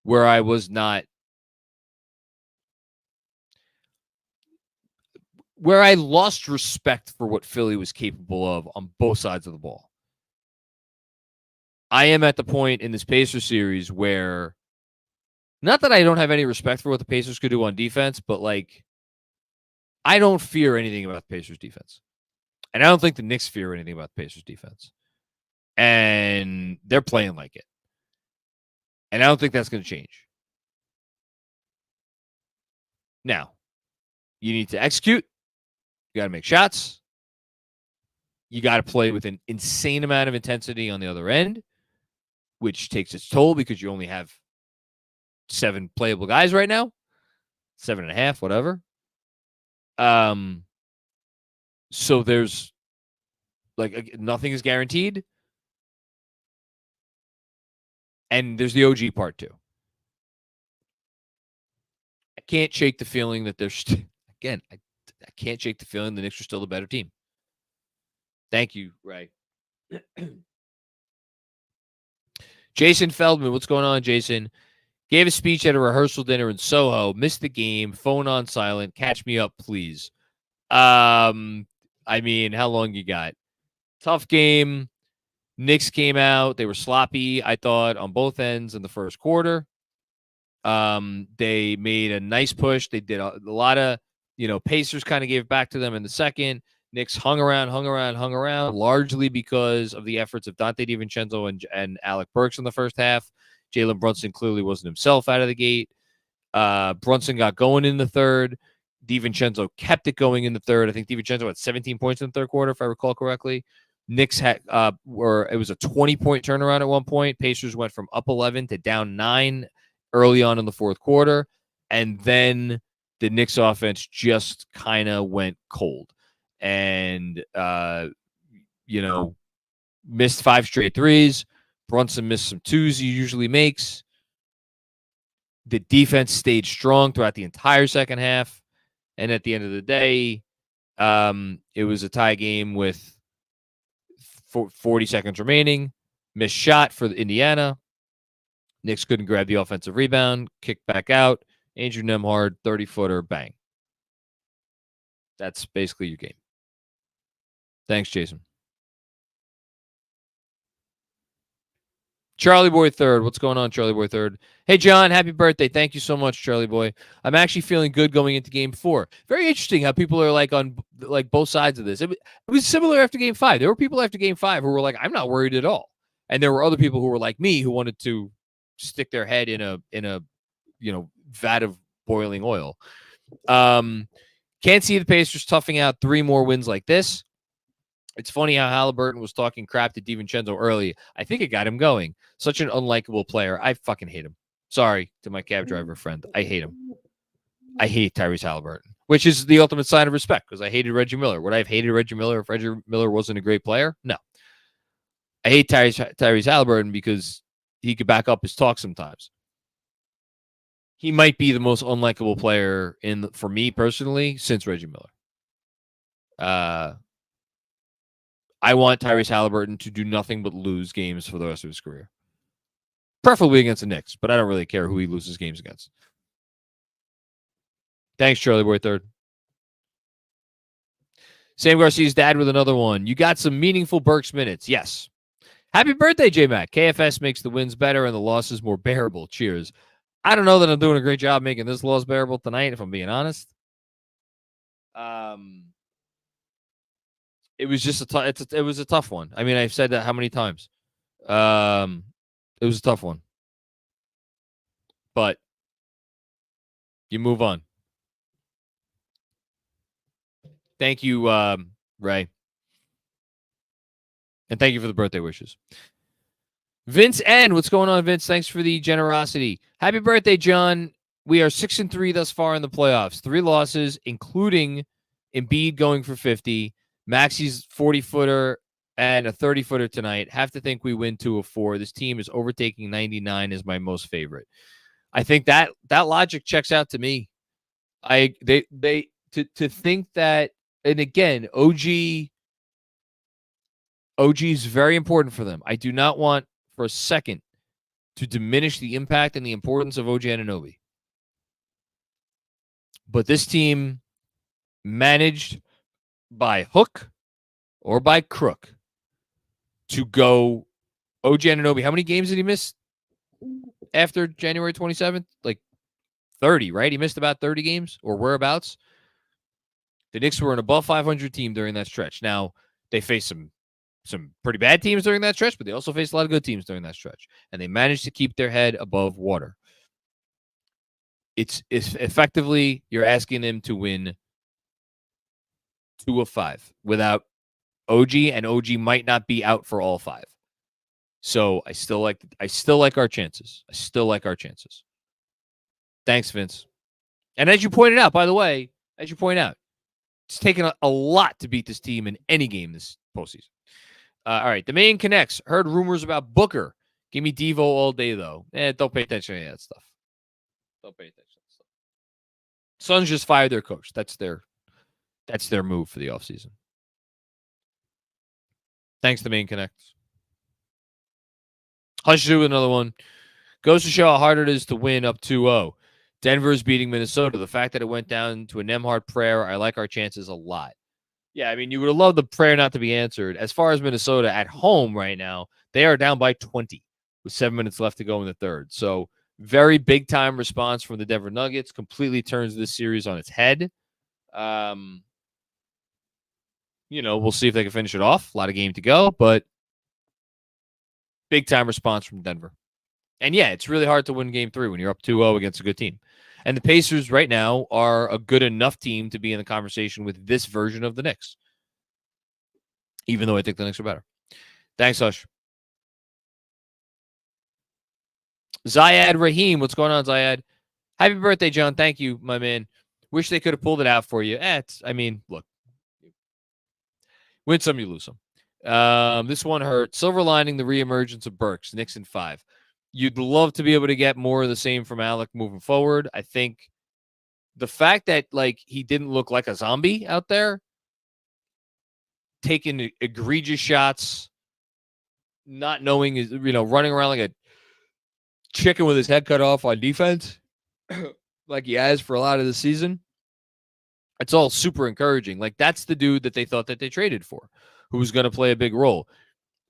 A: where I was not, where I lost respect for what Philly was capable of on both sides of the ball. I am at the point in this Pacers series where, not that I don't have any respect for what the Pacers could do on defense, but like, I don't fear anything about the Pacers defense. And I don't think the Knicks fear anything about the Pacers defense. And they're playing like it. And I don't think that's going to change. Now, you need to execute. You got to make shots. You got to play with an insane amount of intensity on the other end, which takes its toll because you only have 7 playable guys right now. 7.5, whatever. So there's like nothing is guaranteed. And there's the OG part too. I can't shake the feeling that there's again, I can't shake the feeling the Knicks are still the better team. Thank you, Ray. Jason Feldman, what's going on, Jason? Gave a speech at a rehearsal dinner in Soho, missed the game, phone on silent. Catch me up, please. I mean, how long you got? Tough game. Knicks came out. They were sloppy, I thought, on both ends in the first quarter. They made a nice push. They did a lot of, Pacers kind of gave it back to them in the second. Knicks hung around, largely because of the efforts of Dante DiVincenzo and Alec Burks in the first half. Jalen Brunson clearly wasn't himself out of the gate. Brunson got going in the third. DiVincenzo kept it going in the third. I think DiVincenzo had 17 points in the third quarter, if I recall correctly. Knicks had it was a 20-point turnaround at one point. Pacers went from up 11 to down 9 early on in the fourth quarter, and then the Knicks offense just kind of went cold, and missed 5 straight threes. Brunson missed some twos he usually makes. The defense stayed strong throughout the entire second half, and at the end of the day, it was a tie game with 40 seconds remaining. Missed shot for Indiana. Knicks couldn't grab the offensive rebound. Kicked back out. Andrew Nembhard, 30-footer, bang. That's basically your game. Thanks, Jason. Charlie Boy Third. What's going on, Charlie Boy Third? Hey, John, happy birthday. Thank you so much, Charlie Boy. I'm actually feeling good going into game 4. Very interesting how people are like on like both sides of this. It was similar after game 5. There were people after game 5 who were like, I'm not worried at all. And there were other people who were like me who wanted to stick their head in a vat of boiling oil. Can't see the Pacers toughing out 3 more wins like this. It's funny how Halliburton was talking crap to DiVincenzo early. I think it got him going. Such an unlikable player. I fucking hate him. Sorry to my cab driver friend. I hate him. I hate Tyrese Halliburton, which is the ultimate sign of respect because I hated Reggie Miller. Would I have hated Reggie Miller if Reggie Miller wasn't a great player? No. I hate Tyrese Halliburton because he could back up his talk sometimes. He might be the most unlikable player for me personally since Reggie Miller. I want Tyrese Halliburton to do nothing but lose games for the rest of his career. Preferably against the Knicks, but I don't really care who he loses games against. Thanks, Charlie Boy Third. Sam Garcia's dad with another one. You got some meaningful Burks minutes. Yes. Happy birthday, J-Mac. KFS makes the wins better and the losses more bearable. Cheers. I don't know that I'm doing a great job making this loss bearable tonight, if I'm being honest. It was just it was a tough one. I mean, I've said that how many times? It was a tough one. But you move on. Thank you, Ray. And thank you for the birthday wishes. Vince N. What's going on, Vince? Thanks for the generosity. Happy birthday, John. We are 6-3 thus far in the playoffs. 3 losses, including Embiid going for 50, Maxi's 40-footer, and a 30-footer tonight. Have to think we win 2 of 4. This team is overtaking 99 is my most favorite. I think that logic checks out to me. To think that, and again, OG is very important for them. I do not want for a second to diminish the impact and the importance of OG Anunoby. But this team managed by hook or by crook to go OG Anunoby. How many games did he miss after January 27th? Like 30, right? He missed about 30 games or whereabouts. The Knicks were an above 500 team during that stretch. Now, they faced some pretty bad teams during that stretch, but they also faced a lot of good teams during that stretch. And they managed to keep their head above water. It's effectively, you're asking them to win 2 of 5 without OG, and OG might not be out for all 5. So I still like our chances. Thanks, Vince. And as you pointed out, by the way, it's taken a lot to beat this team in any game this postseason. All right, the main connects. Heard rumors about Booker. Give me Devo all day, though. Don't pay attention to any of that stuff. Suns just fired their coach. That's their move for the offseason. Thanks, the main connects. Hush with another one. Goes to show how hard it is to win up 2-0. Denver's beating Minnesota. The fact that it went down to a Nemhard prayer, I like our chances a lot. Yeah, I mean, you would have loved the prayer not to be answered. As far as Minnesota at home right now, they are down by 20 with 7 minutes left to go in the third. So very big-time response from the Denver Nuggets. Completely turns this series on its head. We'll see if they can finish it off. A lot of game to go, but big-time response from Denver. And, yeah, it's really hard to win Game 3 when you're up 2-0 against a good team. And the Pacers right now are a good enough team to be in the conversation with this version of the Knicks, even though I think the Knicks are better. Thanks, Hush. Zayad Rahim. What's going on, Zayad? Happy birthday, John. Thank you, my man. Wish they could have pulled it out for you. Look. Win some, you lose some. This one hurt. Silver lining, the reemergence of Burks. Knicks in 5. You'd love to be able to get more of the same from Alec moving forward. I think the fact that, he didn't look like a zombie out there, taking egregious shots, not knowing, running around like a chicken with his head cut off on defense, like he has for a lot of the season. It's all super encouraging. That's the dude that they thought that they traded for, who was going to play a big role.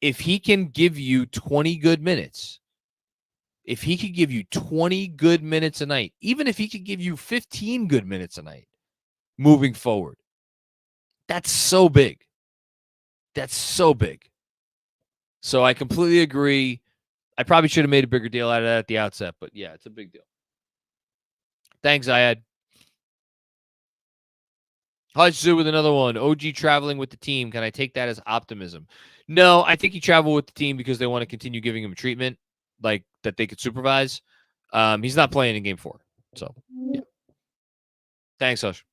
A: If he can give you 20 good minutes, if he could give you 20 good minutes a night, even if he could give you 15 good minutes a night moving forward, that's so big. So I completely agree. I probably should have made a bigger deal out of that at the outset, but yeah, it's a big deal. Thanks, Zayad. Hutch Zoo with another one. OG traveling with the team. Can I take that as optimism? No, I think he traveled with the team because they want to continue giving him treatment that they could supervise. He's not playing in Game 4. So, yeah. Thanks, Hush.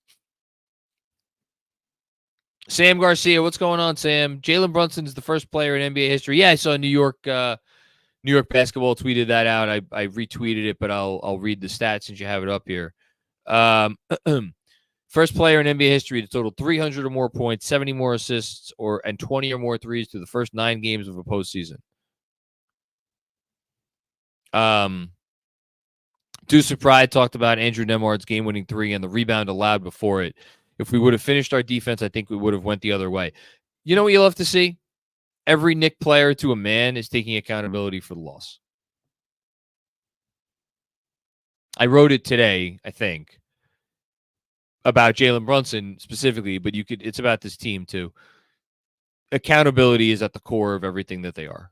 A: Sam Garcia, what's going on, Sam? Jalen Brunson is the first player in NBA history. Yeah, I saw New York Basketball tweeted that out. I retweeted it, but I'll read the stats since you have it up here. First player in NBA history to total 300 or more points, 70 more assists, and 20 or more threes through the first 9 games of a postseason. Deuce Pride talked about Andrew Nemhard's game-winning 3 and the rebound allowed before it. If we would have finished our defense, I think we would have went the other way. You know what you love to see? Every Knick player to a man is taking accountability for the loss. I wrote it today, I think, about Jalen Brunson specifically, but it's about this team too. Accountability is at the core of everything that they are.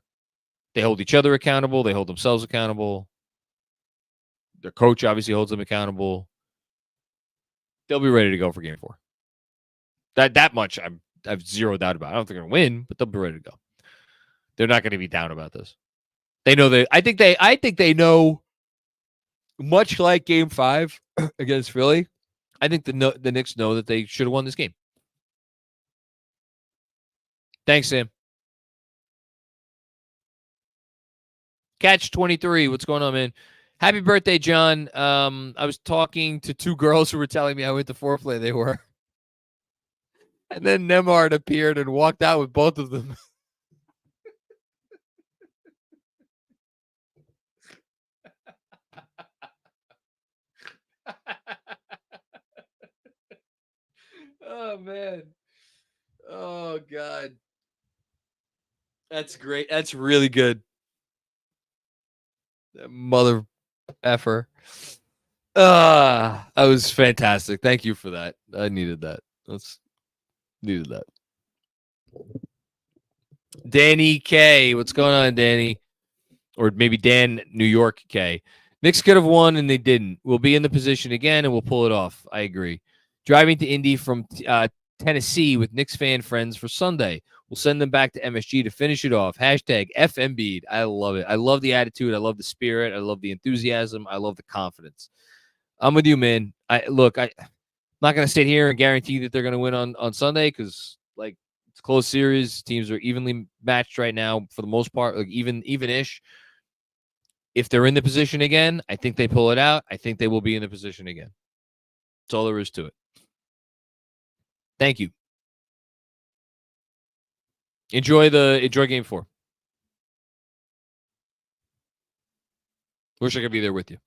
A: They hold each other accountable. They hold themselves accountable. Their coach obviously holds them accountable. They'll be ready to go for Game 4. That much I've zero doubt about. I don't think they're going to win, but they'll be ready to go. They're not going to be down about this. They know I think they know, much like Game 5 against Philly. I think the Knicks know that they should have won this game. Thanks, Sam. Catch 23. What's going on, man? Happy birthday, John. I was talking to two girls who were telling me how into foreplay they were. And then Nemhard appeared and walked out with both of them. Oh, man. Oh, God. That's great. That's really good. That mother effer. That was fantastic. Thank you for that. I needed that. Needed that. Danny K. What's going on, Danny? Or maybe Dan New York K. Knicks could have won and they didn't. We'll be in the position again and we'll pull it off. I agree. Driving to Indy from Tennessee with Knicks fan friends for Sunday. We'll send them back to MSG to finish it off. Hashtag FMB'd. I love it. I love the attitude. I love the spirit. I love the enthusiasm. I love the confidence. I'm with you, man. I'm not going to sit here and guarantee that they're going to win on Sunday because, like, it's a close series. Teams are evenly matched right now for the most part, like even-ish. If they're in the position again, I think they pull it out. I think they will be in the position again. That's all there is to it. Thank you. Enjoy Game 4. Wish I could be there with you.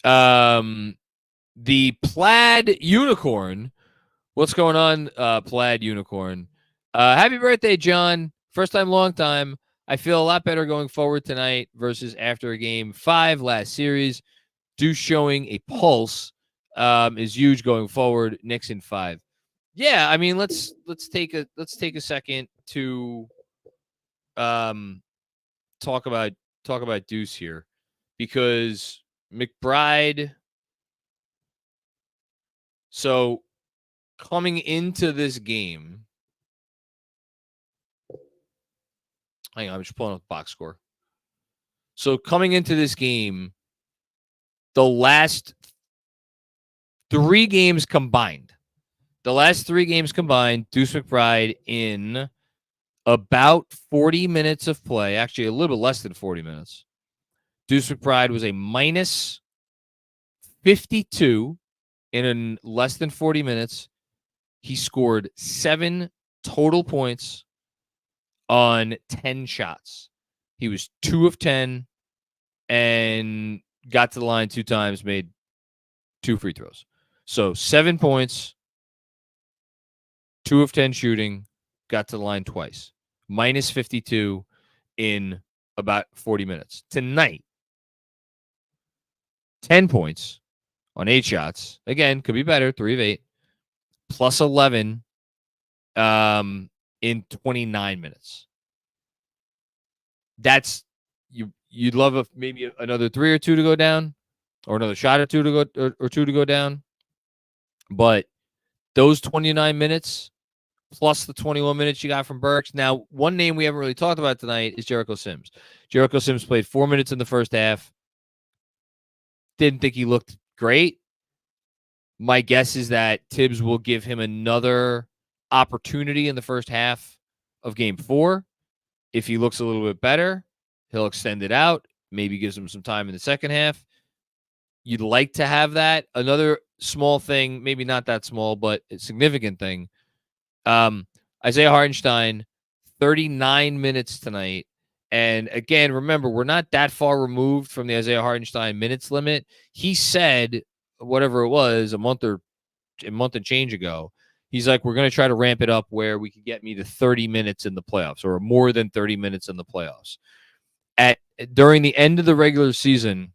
A: The Plaid Unicorn. What's going on, Plaid Unicorn? Happy birthday, John. First time, long time. I feel a lot better going forward tonight versus after Game 5 last series. Deuce showing a pulse is huge going forward. Knicks in 5. Yeah, I mean, let's take a second to talk about Deuce here, because McBride. So coming into this game, hang on, I'm just pulling up the box score. So coming into this game, the last three games combined, Deuce McBride in about 40 minutes of play, actually a little less than 40 minutes. Deuce McBride was a minus 52 in less than 40 minutes. He scored 7 total points on 10 shots. He was 2 of 10 and got to the line 2 times, made 2 free throws. So 7 points, 2 of 10 shooting, got to the line twice. Minus 52 in about 40 minutes. Tonight, 10 points on 8 shots. Again, could be better, 3 of 8. Plus 11 in 29 minutes. That's you'd love maybe another 3 or 2 to go down, or another shot or 2 to go or 2 to go down. But those 29 minutes plus the 21 minutes you got from Burks. Now, one name we haven't really talked about tonight is Jericho Sims. Jericho Sims played 4 minutes in the first half. Didn't think he looked great. My guess is that Tibbs will give him another opportunity in the first half of Game 4. If he looks a little bit better, he'll extend it out. Maybe gives him some time in the second half. You'd like to have that. Another small thing, maybe not that small, but a significant thing. Isaiah Hartenstein, 39 minutes tonight. And again, remember, we're not that far removed from the Isaiah Hartenstein minutes limit. He said, whatever it was, a month and change ago, he's like, we're going to try to ramp it up where we can get me to 30 minutes in the playoffs, or more than 30 minutes in the playoffs. During the end of the regular season,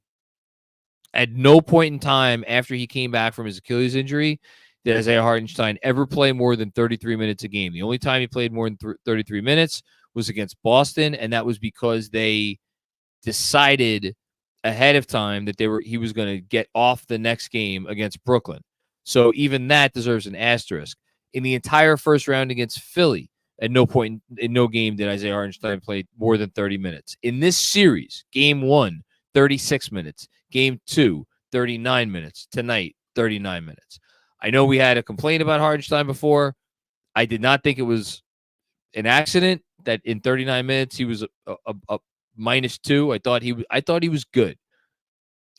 A: at no point in time after he came back from his Achilles injury did Isaiah Hartenstein ever play more than 33 minutes a game. The only time he played more than 33 minutes was against Boston, and that was because they decided ahead of time that he was going to get off the next game against Brooklyn. So even that deserves an asterisk. In the entire first round against Philly, At no point in no game did Isaiah Hartenstein play more than 30 minutes. In this series, game 1, 36 minutes. Game 2, 39 minutes. Tonight, 39 minutes. I know we had a complaint about Hartenstein before. I did not think it was an accident that in 39 minutes he was a -2. I thought he was good.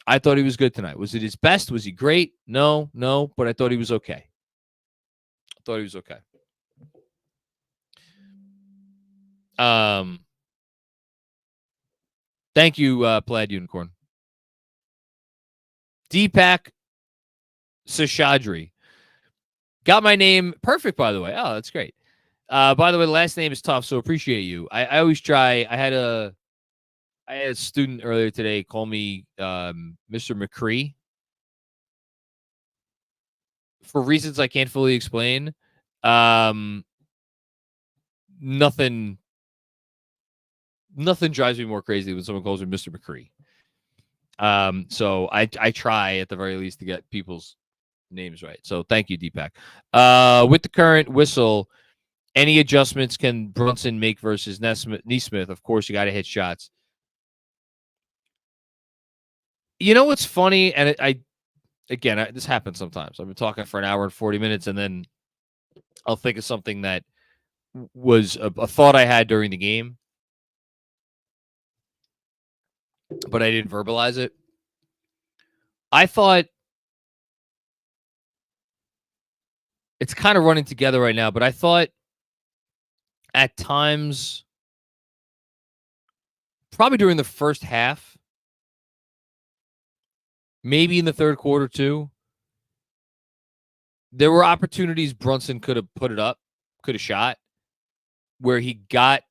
A: I thought he was good tonight. Was it his best? Was he great? No, but I thought he was okay. Thank you, Plaid Unicorn. Deepak Seshadri. Got my name perfect, by the way. Oh, that's great. By the way, the last name is tough, so appreciate you. I always try. I had a student earlier today call me Mr. McCree for reasons I can't fully explain. Nothing drives me more crazy when someone calls me Mr. McCree. So I try at the very least to get people's names right. So thank you, Deepak. With the current whistle, any adjustments can Brunson make versus Nesmith? Of course, you got to hit shots. You know what's funny? And this happens sometimes. I've been talking for an hour and 40 minutes, and then I'll think of something that was a thought I had during the game, but I didn't verbalize it. I thought it's kind of running together right now, but I thought at times, probably during the first half, maybe in the third quarter too, there were opportunities Brunson could have put it up, could have shot, where he got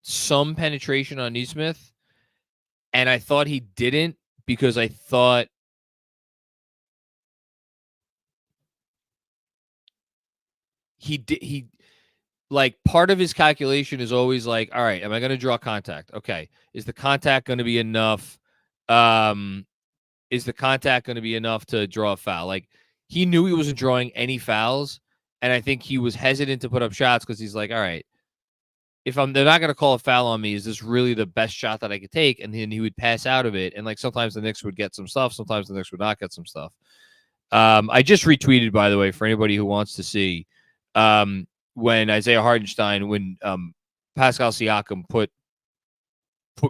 A: some penetration on Nesmith, and I thought he didn't because I thought he like part of his calculation is always like, all right, am I going to draw contact? Okay. Is the contact going to be enough? Is the contact going to be enough to draw a foul? Like, he knew he wasn't drawing any fouls, and I think he was hesitant to put up shots because he's like, all right, if they're not going to call a foul on me, is this really the best shot that I could take? And then he would pass out of it. And like sometimes the Knicks would get some stuff, sometimes the Knicks would not get some stuff. I just retweeted, by the way, for anybody who wants to see, when Isaiah Hartenstein, when Pascal Siakam put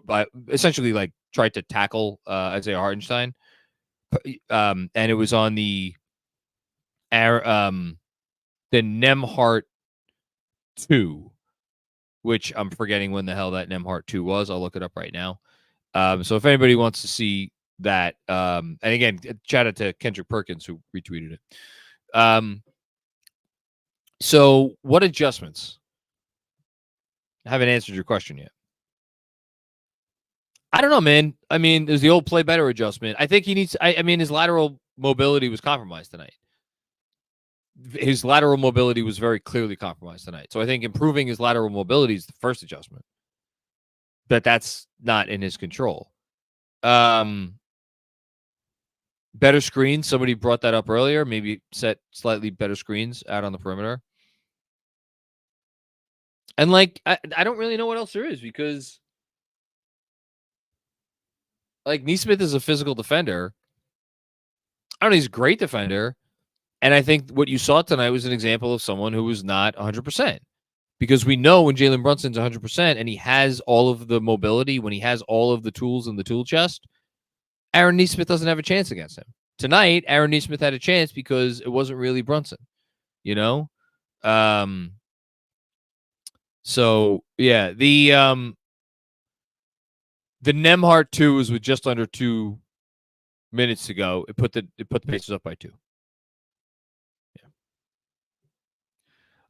A: by essentially like tried to tackle Isaiah Hartenstein, and it was on the Nemhart 2, which I'm forgetting when the hell that Nemhart 2 was. I'll look it up right now. So if anybody wants to see that, and again, shout out to Kendrick Perkins who retweeted it. So what adjustments? I haven't answered your question yet. I don't know, man. I mean, there's the old play better adjustment. I think he needs, I mean, his lateral mobility was compromised tonight. His lateral mobility was very clearly compromised tonight. So I think improving his lateral mobility is the first adjustment. But that's not in his control. Better screens. Somebody brought that up earlier. Maybe set slightly better screens out on the perimeter. And like, I don't really know what else there is, because like Nesmith is a physical defender. I don't know, he's a great defender. And I think what you saw tonight was an example of someone who was not 100%. Because we know when Jalen Brunson's 100% and he has all of the mobility, when he has all of the tools in the tool chest, Aaron Nesmith doesn't have a chance against him. Tonight, Aaron Nesmith had a chance because it wasn't really Brunson, you know? So yeah, the Nemhart 2 was with just under 2 minutes to go. It put the Pacers up by 2. Yeah.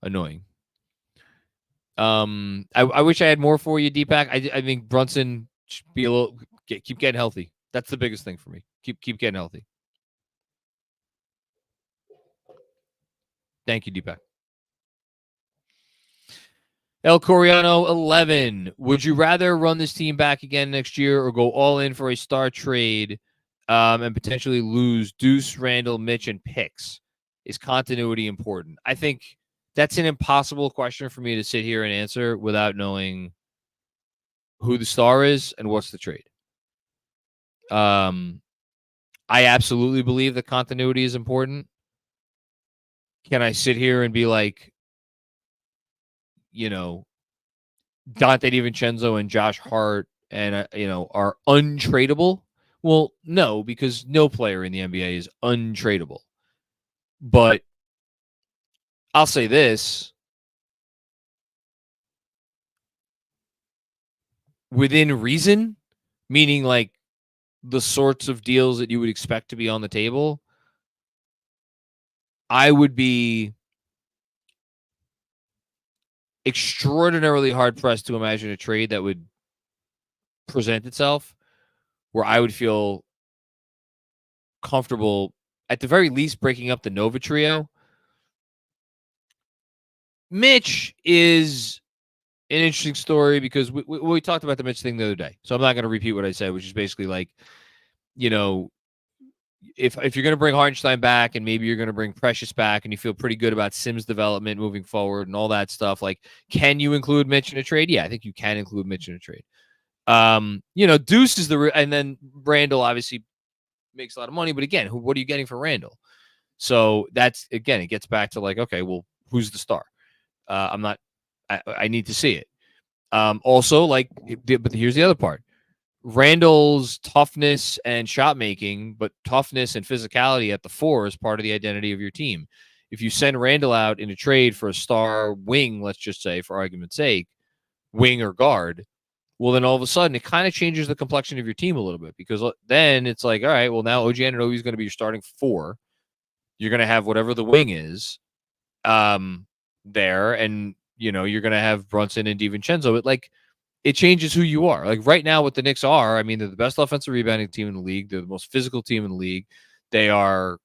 A: Annoying. I wish I had more for you, Deepak. I think Brunson should be keep getting healthy. That's the biggest thing for me. Keep getting healthy. Thank you, Deepak. El Coriano 11. Would you rather run this team back again next year or go all in for a star trade and potentially lose Deuce, Randall, Mitch, and picks? Is continuity important? I think That's an impossible question for me to sit here and answer without knowing who the star is and what's the trade. I absolutely believe that continuity is important. Can I sit here and be like, Dante DiVincenzo and Josh Hart and are untradeable? Well, no, because no player in the NBA is untradeable. But I'll say this. Within reason, meaning like the sorts of deals that you would expect to be on the table, I would be extraordinarily hard-pressed to imagine a trade that would present itself where I would feel comfortable, at the very least, breaking up the Nova trio. Mitch is an interesting story because we talked about the Mitch thing the other day. So I'm not going to repeat what I said, which is basically like, if you're going to bring Hartenstein back and maybe you're going to bring Precious back and you feel pretty good about Sims' development moving forward and all that stuff, like, can you include Mitch in a trade? Yeah, I think you can include Mitch in a trade. Deuce is and then Randall obviously makes a lot of money, but again, what are you getting for Randall? So that's, again, it gets back to like, okay, well, who's the star? I need to see it. Also, like, but here's the other part. Randall's toughness and shot making, but toughness and physicality at the 4 is part of the identity of your team. If you send Randall out in a trade for a star wing, let's just say, for argument's sake, wing or guard, well, then all of a sudden it kind of changes the complexion of your team a little bit, because then it's like, all right, well, now OG Anunoby is going to be your starting 4. You're going to have whatever the wing is there, and you're going to have Brunson and DiVincenzo. But like, it changes who you are. Like right now, what the Knicks are, I mean, they're the best offensive rebounding team in the league. They're the most physical team in the league. They are,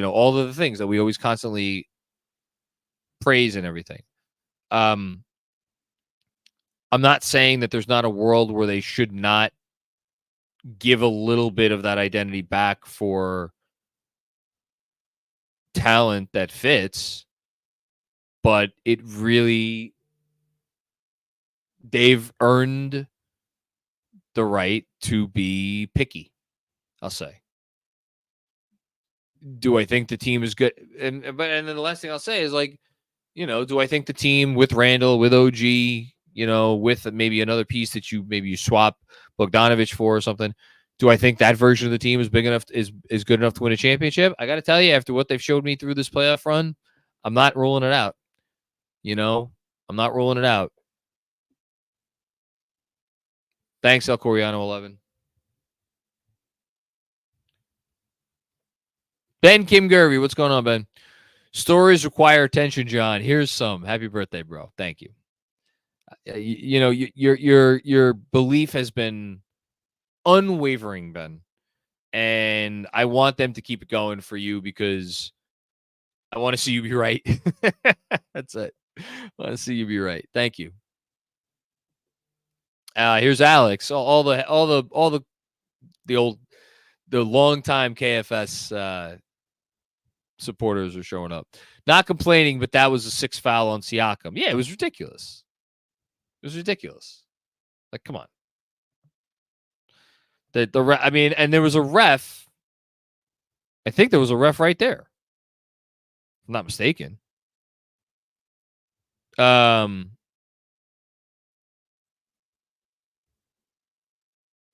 A: all of the things that we always constantly praise and everything. I'm not saying that there's not a world where they should not give a little bit of that identity back for talent that fits, but it really, they've earned the right to be picky, I'll say. Do I think the team is good? And then the last thing I'll say is, like, do I think the team with Randall, with OG, with maybe another piece that you swap Bogdanovich for or something, do I think that version of the team is big enough, is good enough to win a championship? I got to tell you, after what they've showed me through this playoff run, I'm not ruling it out. I'm not ruling it out. Thanks, El Coriano 11. Ben Kim Gervy, what's going on, Ben? Stories require attention, John. Here's some. Happy birthday, bro. Thank you. Your belief has been unwavering, Ben, and I want them to keep it going for you because I want to see you be right. That's it. I want to see you be right. Thank you. Here's Alex. The longtime KFS supporters are showing up. Not complaining, but that was a 6 foul on Siakam. Yeah, it was ridiculous. It was ridiculous. Like, come on. And there was a ref. I think there was a ref right there. If I'm not mistaken.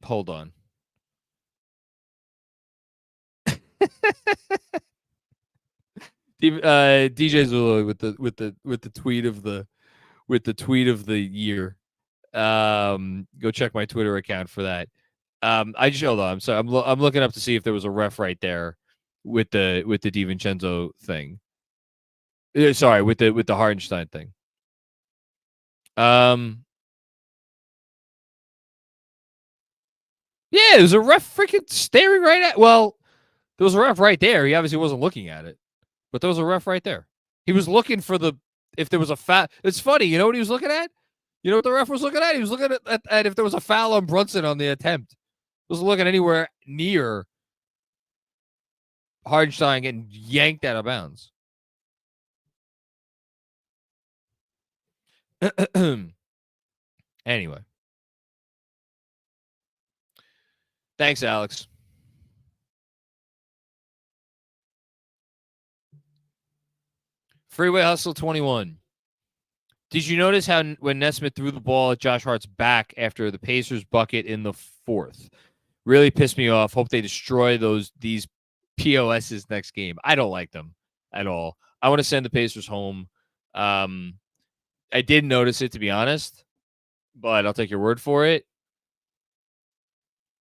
A: Hold on. DJ Zulu with the tweet of the year. Go check my Twitter account for that. I just, hold on. I'm sorry. I'm looking up to see if there was a ref right there with the DiVincenzo thing. Sorry, with the Hartenstein thing. Yeah, there's a ref freaking staring right at. Well, there was a ref right there. He obviously wasn't looking at it, but there was a ref right there. He was looking for if there was a foul. It's funny. You know what he was looking at? You know what the ref was looking at? He was looking at if there was a foul on Brunson on the attempt. He wasn't looking anywhere near Hartenstein getting yanked out of bounds. Anyway. Thanks, Alex. Freeway Hustle 21. Did you notice how when Nesmith threw the ball at Josh Hart's back after the Pacers bucket in the fourth? Really pissed me off. Hope they destroy these POSs next game. I don't like them at all. I want to send the Pacers home. I did notice it, to be honest, but I'll take your word for it.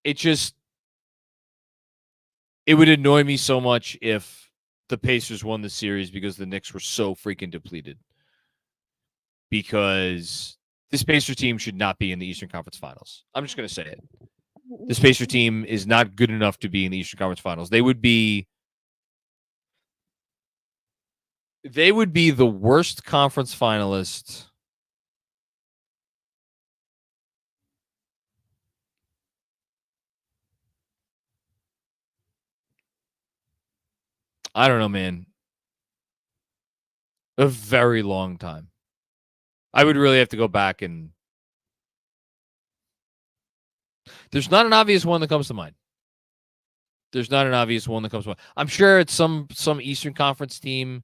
A: It would annoy me so much if the Pacers won the series because the Knicks were so freaking depleted. Because this Pacer team should not be in the Eastern Conference Finals. I'm just going to say it. This Pacer team is not good enough to be in the Eastern Conference Finals. They would be the worst conference finalist. I don't know, man. A very long time. I would really have to go back and... There's not an obvious one that comes to mind. I'm sure it's some Eastern Conference team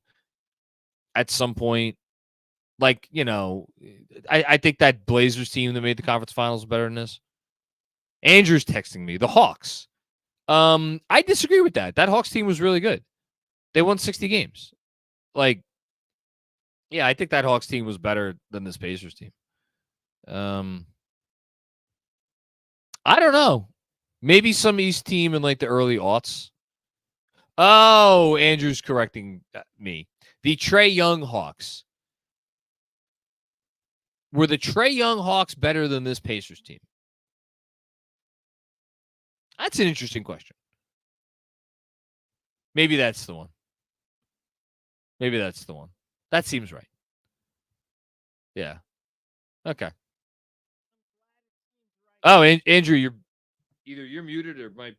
A: at some point. Like, I think that Blazers team that made the conference finals is better than this. Andrew's texting me. The Hawks. I disagree with that. That Hawks team was really good. They won 60 games. Like, yeah, I think that Hawks team was better than this Pacers team. I don't know. Maybe some East team in like the early aughts. Oh, Andrew's correcting me. The Trae Young Hawks. Were the Trae Young Hawks better than this Pacers team? That's an interesting question. Maybe that's the one. That seems right. Yeah. Okay. Oh, Andrew, you're muted or my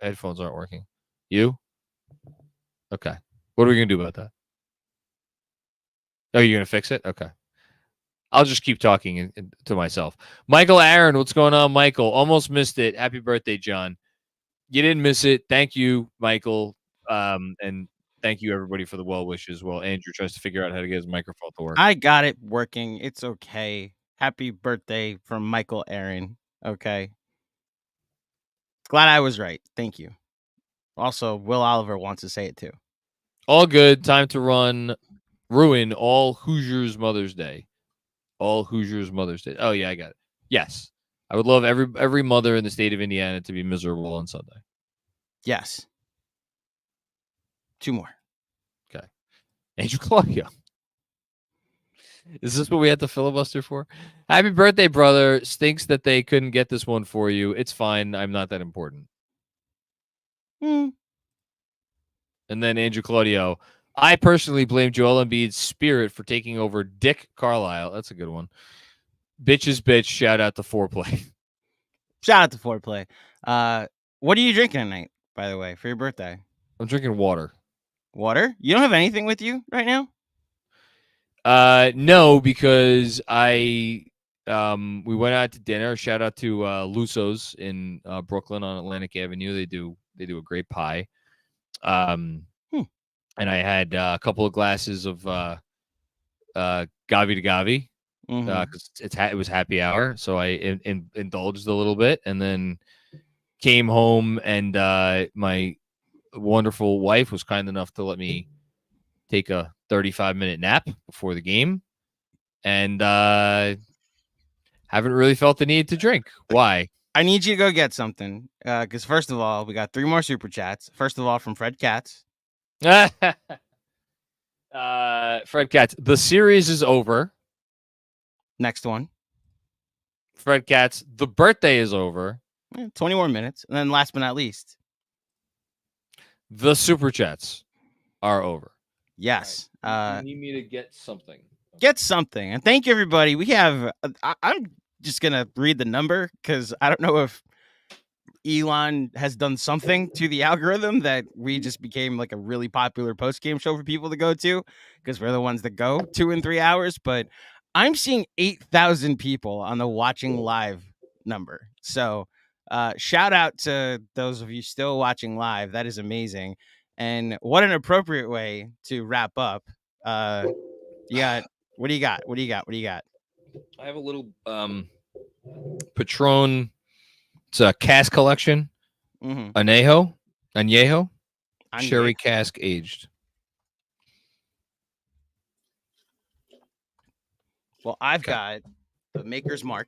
A: headphones aren't working. You? Okay. What are we gonna do about that? Oh, you're gonna fix it? Okay. I'll just keep talking to myself. Michael Aaron, what's going on, Michael? Almost missed it. Happy birthday, John. You didn't miss it. Thank you, Michael. And thank you, everybody, for the well wishes. While Andrew tries to figure out how to get his microphone to work.
B: I got it working. It's okay. Happy birthday from Michael Aaron. Okay. Glad I was right. Thank you. Also, Will Oliver wants to say it too.
A: All good. Time to ruin all Hoosiers Mother's Day. All Hoosiers Mother's Day. Oh, yeah, I got it. Yes. I would love every mother in the state of Indiana to be miserable on Sunday.
B: Yes. 2 more.
A: Okay. Angel Claudio. Is this what we had to filibuster for? Happy birthday, brother. Stinks that they couldn't get this one for you. It's fine. I'm not that important. And then Andrew Claudio. I personally blame Joel Embiid's spirit for taking over Dick Carlisle. That's a good one. Bitch is bitch. Shout out to Foreplay.
B: Shout out to Foreplay. What are you drinking tonight, by the way, for your birthday?
A: I'm drinking water.
B: Water? You don't have anything with you right now?
A: No, because we went out to dinner. Shout out to Luso's in Brooklyn on Atlantic Avenue. They do a great pie. And I had a couple of glasses of Gavi to Gavi because it was happy hour, so I indulged a little bit, and then came home, and my wonderful wife was kind enough to let me take a 35-minute nap before the game, and haven't really felt the need to drink. Why?
B: I need you to go get something, because first of all, we got 3 more super chats. First of all, from Fred Katz.
A: Fred Katz, the series is over.
B: Next one.
A: Fred Katz, the birthday is over.
B: 20 more minutes. And then last but not least,
A: the super chats are over.
B: Yes.
A: You need me to get something.
B: Get something. And thank you, everybody. We have, I'm just going to read the number because I don't know if Elon has done something to the algorithm that we just became like a really popular post-game show for people to go to because we're the ones that go 2 and 3 hours. But I'm seeing 8,000 people on the watching live number. So shout out to those of you still watching live. That is amazing. And what an appropriate way to wrap up. What do you got? What do you got?
A: I have a little Patron. It's a cask collection. Añejo, sherry cask aged.
B: Well, I've got the Maker's Mark.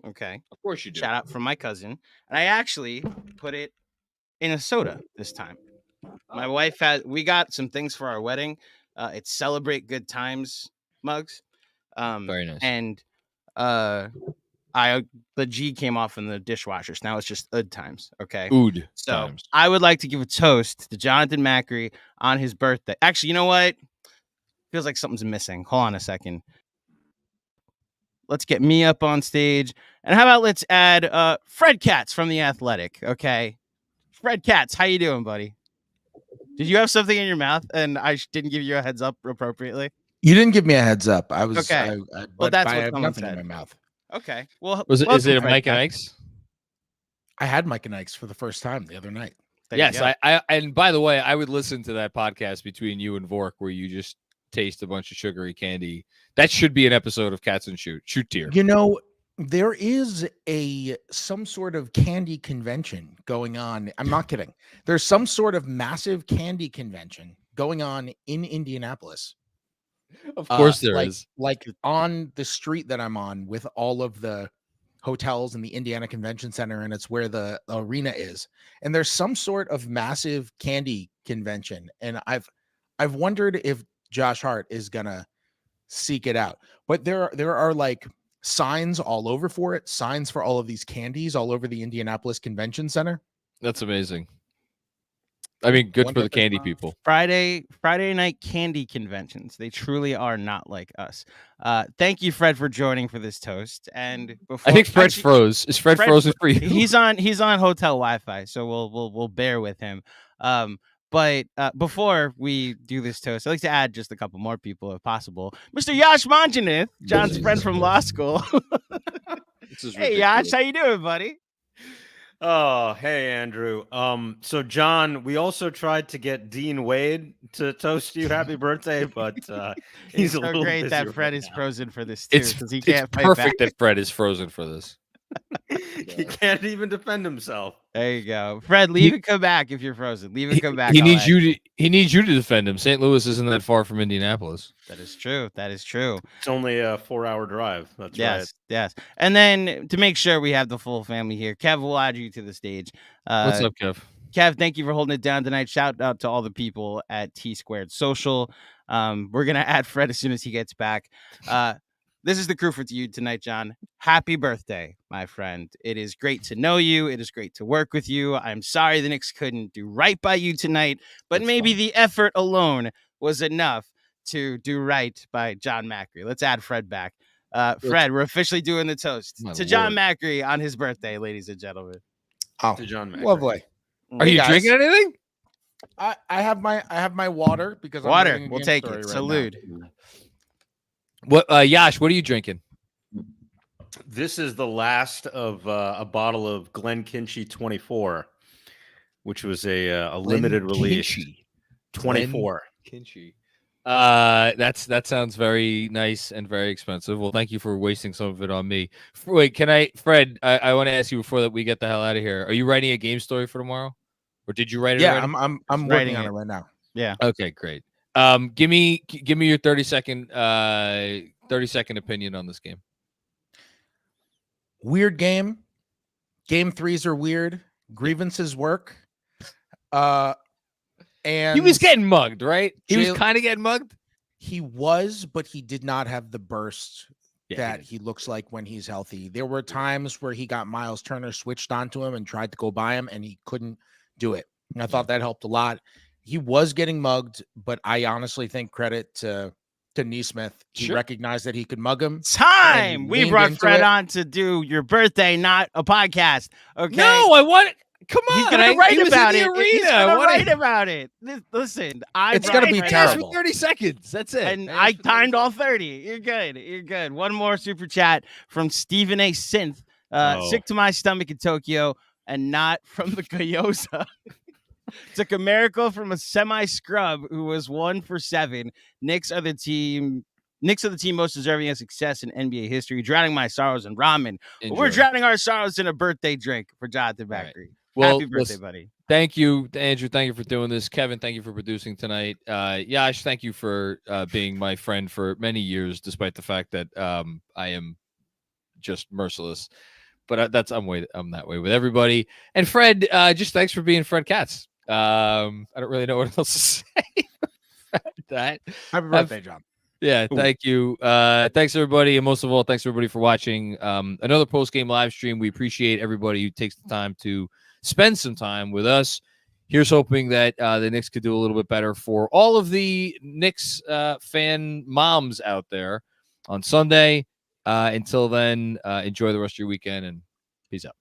B: Okay.
A: Of course you do.
B: Shout out from my cousin. And I actually put it in a soda this time. My wife we got some things for our wedding. It's Celebrate Good Times mugs.
A: Very nice.
B: And the G came off in the dishwasher. So now it's just Oud Times. Okay.
A: Oud
B: So
A: Times.
B: I would like to give a toast to Jonathan Macri on his birthday. Actually, you know what? Feels like something's missing. Hold on a second. Let's get me up on stage. And how about let's add Fred Katz from The Athletic. Okay. Fred Katz, how you doing, buddy? Did you have something in your mouth and I didn't give you a heads up appropriately?
C: You didn't give me a heads up. I was
B: okay.
C: But
B: that's
C: I
B: what
C: have
B: someone
C: nothing
B: said.
C: in my mouth.
B: Okay. Well,
A: is it a Mike and Ike's?
C: I had Mike and Ike's for the first time the other night.
A: Yes, I and by the way, I would listen to that podcast between you and Vork where you just taste a bunch of sugary candy. That should be an episode of Cats and Shoot Tier.
C: You know, there is some sort of candy convention going on. I'm not kidding. There's some sort of massive candy convention going on in Indianapolis.
A: Of course there is.
C: Like on the street that I'm on with all of the hotels in the Indiana Convention Center, and it's where the arena is. And there's some sort of massive candy convention. And I've wondered if Josh Hart is gonna seek it out. But there are like signs all over for it, signs for all of these candies all over the Indianapolis Convention Center.
A: That's amazing. I mean, good for the candy people.
B: Friday night candy conventions. They truly are not like us. Thank you, Fred, for joining for this toast. And before
A: I think Fred froze. Is Fred frozen for you?
B: He's on hotel Wi-Fi, so we'll bear with him. But before we do this toast, I'd like to add just a couple more people if possible. Mr. Yash Manjanith, John's friend from law school. Hey, Yash, how you doing, buddy?
D: Oh, hey, Andrew. So John, we also tried to get Dean Wade to toast you happy birthday, but he's
B: so
D: a little
B: great that
D: busy
B: Fred
D: right
B: is
D: now.
B: frozen for this too, because he can't fight
A: perfect
B: back.
A: that Fred is frozen for this.
D: He can't even defend himself.
B: There you go, Fred. Leave and come back if you're frozen. Leave and come back.
A: He needs you to defend him. St. Louis isn't that far from Indianapolis.
B: That is true.
D: It's only a 4-hour drive. That's right.
B: Yes. And then to make sure we have the full family here, Kev will add you to the stage.
A: What's up, Kev?
B: Kev, thank you for holding it down tonight. Shout out to all the people at T Squared Social. We're gonna add Fred as soon as he gets back. This is the crew for you tonight, John. Happy birthday, my friend. It is great to know you. It is great to work with you. I'm sorry the Knicks couldn't do right by you tonight, but maybe the effort alone was enough to do right by John Macri. Let's add Fred back. Fred, we're officially doing the toast to John Macri on his birthday, ladies and gentlemen.
C: Oh,
D: To John Macri.
C: lovely.
A: Are you drinking anything?
C: I have my water because
B: water.
C: I'm
B: We'll take it. Salute.
A: What, Yash? What are you drinking?
D: This is the last of a bottle of Glen Kinchy 24, which was a limited release. 24.
A: Kinchy. That sounds very nice and very expensive. Well, thank you for wasting some of it on me. Wait, Fred? I want to ask you before that we get the hell out of here. Are you writing a game story for tomorrow, or did you write it?
C: Yeah,
A: already?
C: I'm working on it right now.
B: Yeah.
A: Okay, great. Give me your 30-second opinion on this game.
C: Weird game. Game threes are weird. Grievances work. And
A: He was getting mugged, right? He was kind of getting mugged.
C: He was, but he did not have the burst
A: Yeah,
C: that he looks like when he's healthy. There were times where he got Miles Turner switched onto him and tried to go by him, and he couldn't do it. And I thought that helped a lot. He was getting mugged, but I honestly think credit to Neesmith. He recognized that he could mug him.
B: Time. We brought Fred on to do your birthday, not a podcast. Okay.
A: No, I want it. come on.
B: He's gonna write
A: he was
B: about
A: in
B: it.
A: the arena.
B: He's gonna
A: What
B: write about it. Listen,
C: It's gonna be terrible.
A: For 30 seconds. That's it.
B: And I timed all 30. You're good. You're good. One more super chat from Stephen A. Synth. Sick to my stomach in Tokyo and not from the Gyoza. Took a miracle from a semi-scrub who was 1 for 7. Knicks are the team most deserving of success in NBA history. Drowning my sorrows in ramen. We're drowning our sorrows in a birthday drink for Jonathan Backery. Right.
A: Well,
B: happy birthday, buddy.
A: Thank you, Andrew. Thank you for doing this. Kevin, thank you for producing tonight. Yash, thank you for being my friend for many years, despite the fact that I am just merciless. But I'm that way with everybody. And Fred, just thanks for being Fred Katz. I don't really know what else to say about that.
C: Happy birthday, John.
A: Yeah, thank you. Thanks everybody, and most of all, thanks everybody for watching another post-game live stream. We appreciate everybody who takes the time to spend some time with us. Here's hoping that the Knicks could do a little bit better for all of the Knicks fan moms out there on Sunday. Until then, enjoy the rest of your weekend and peace out.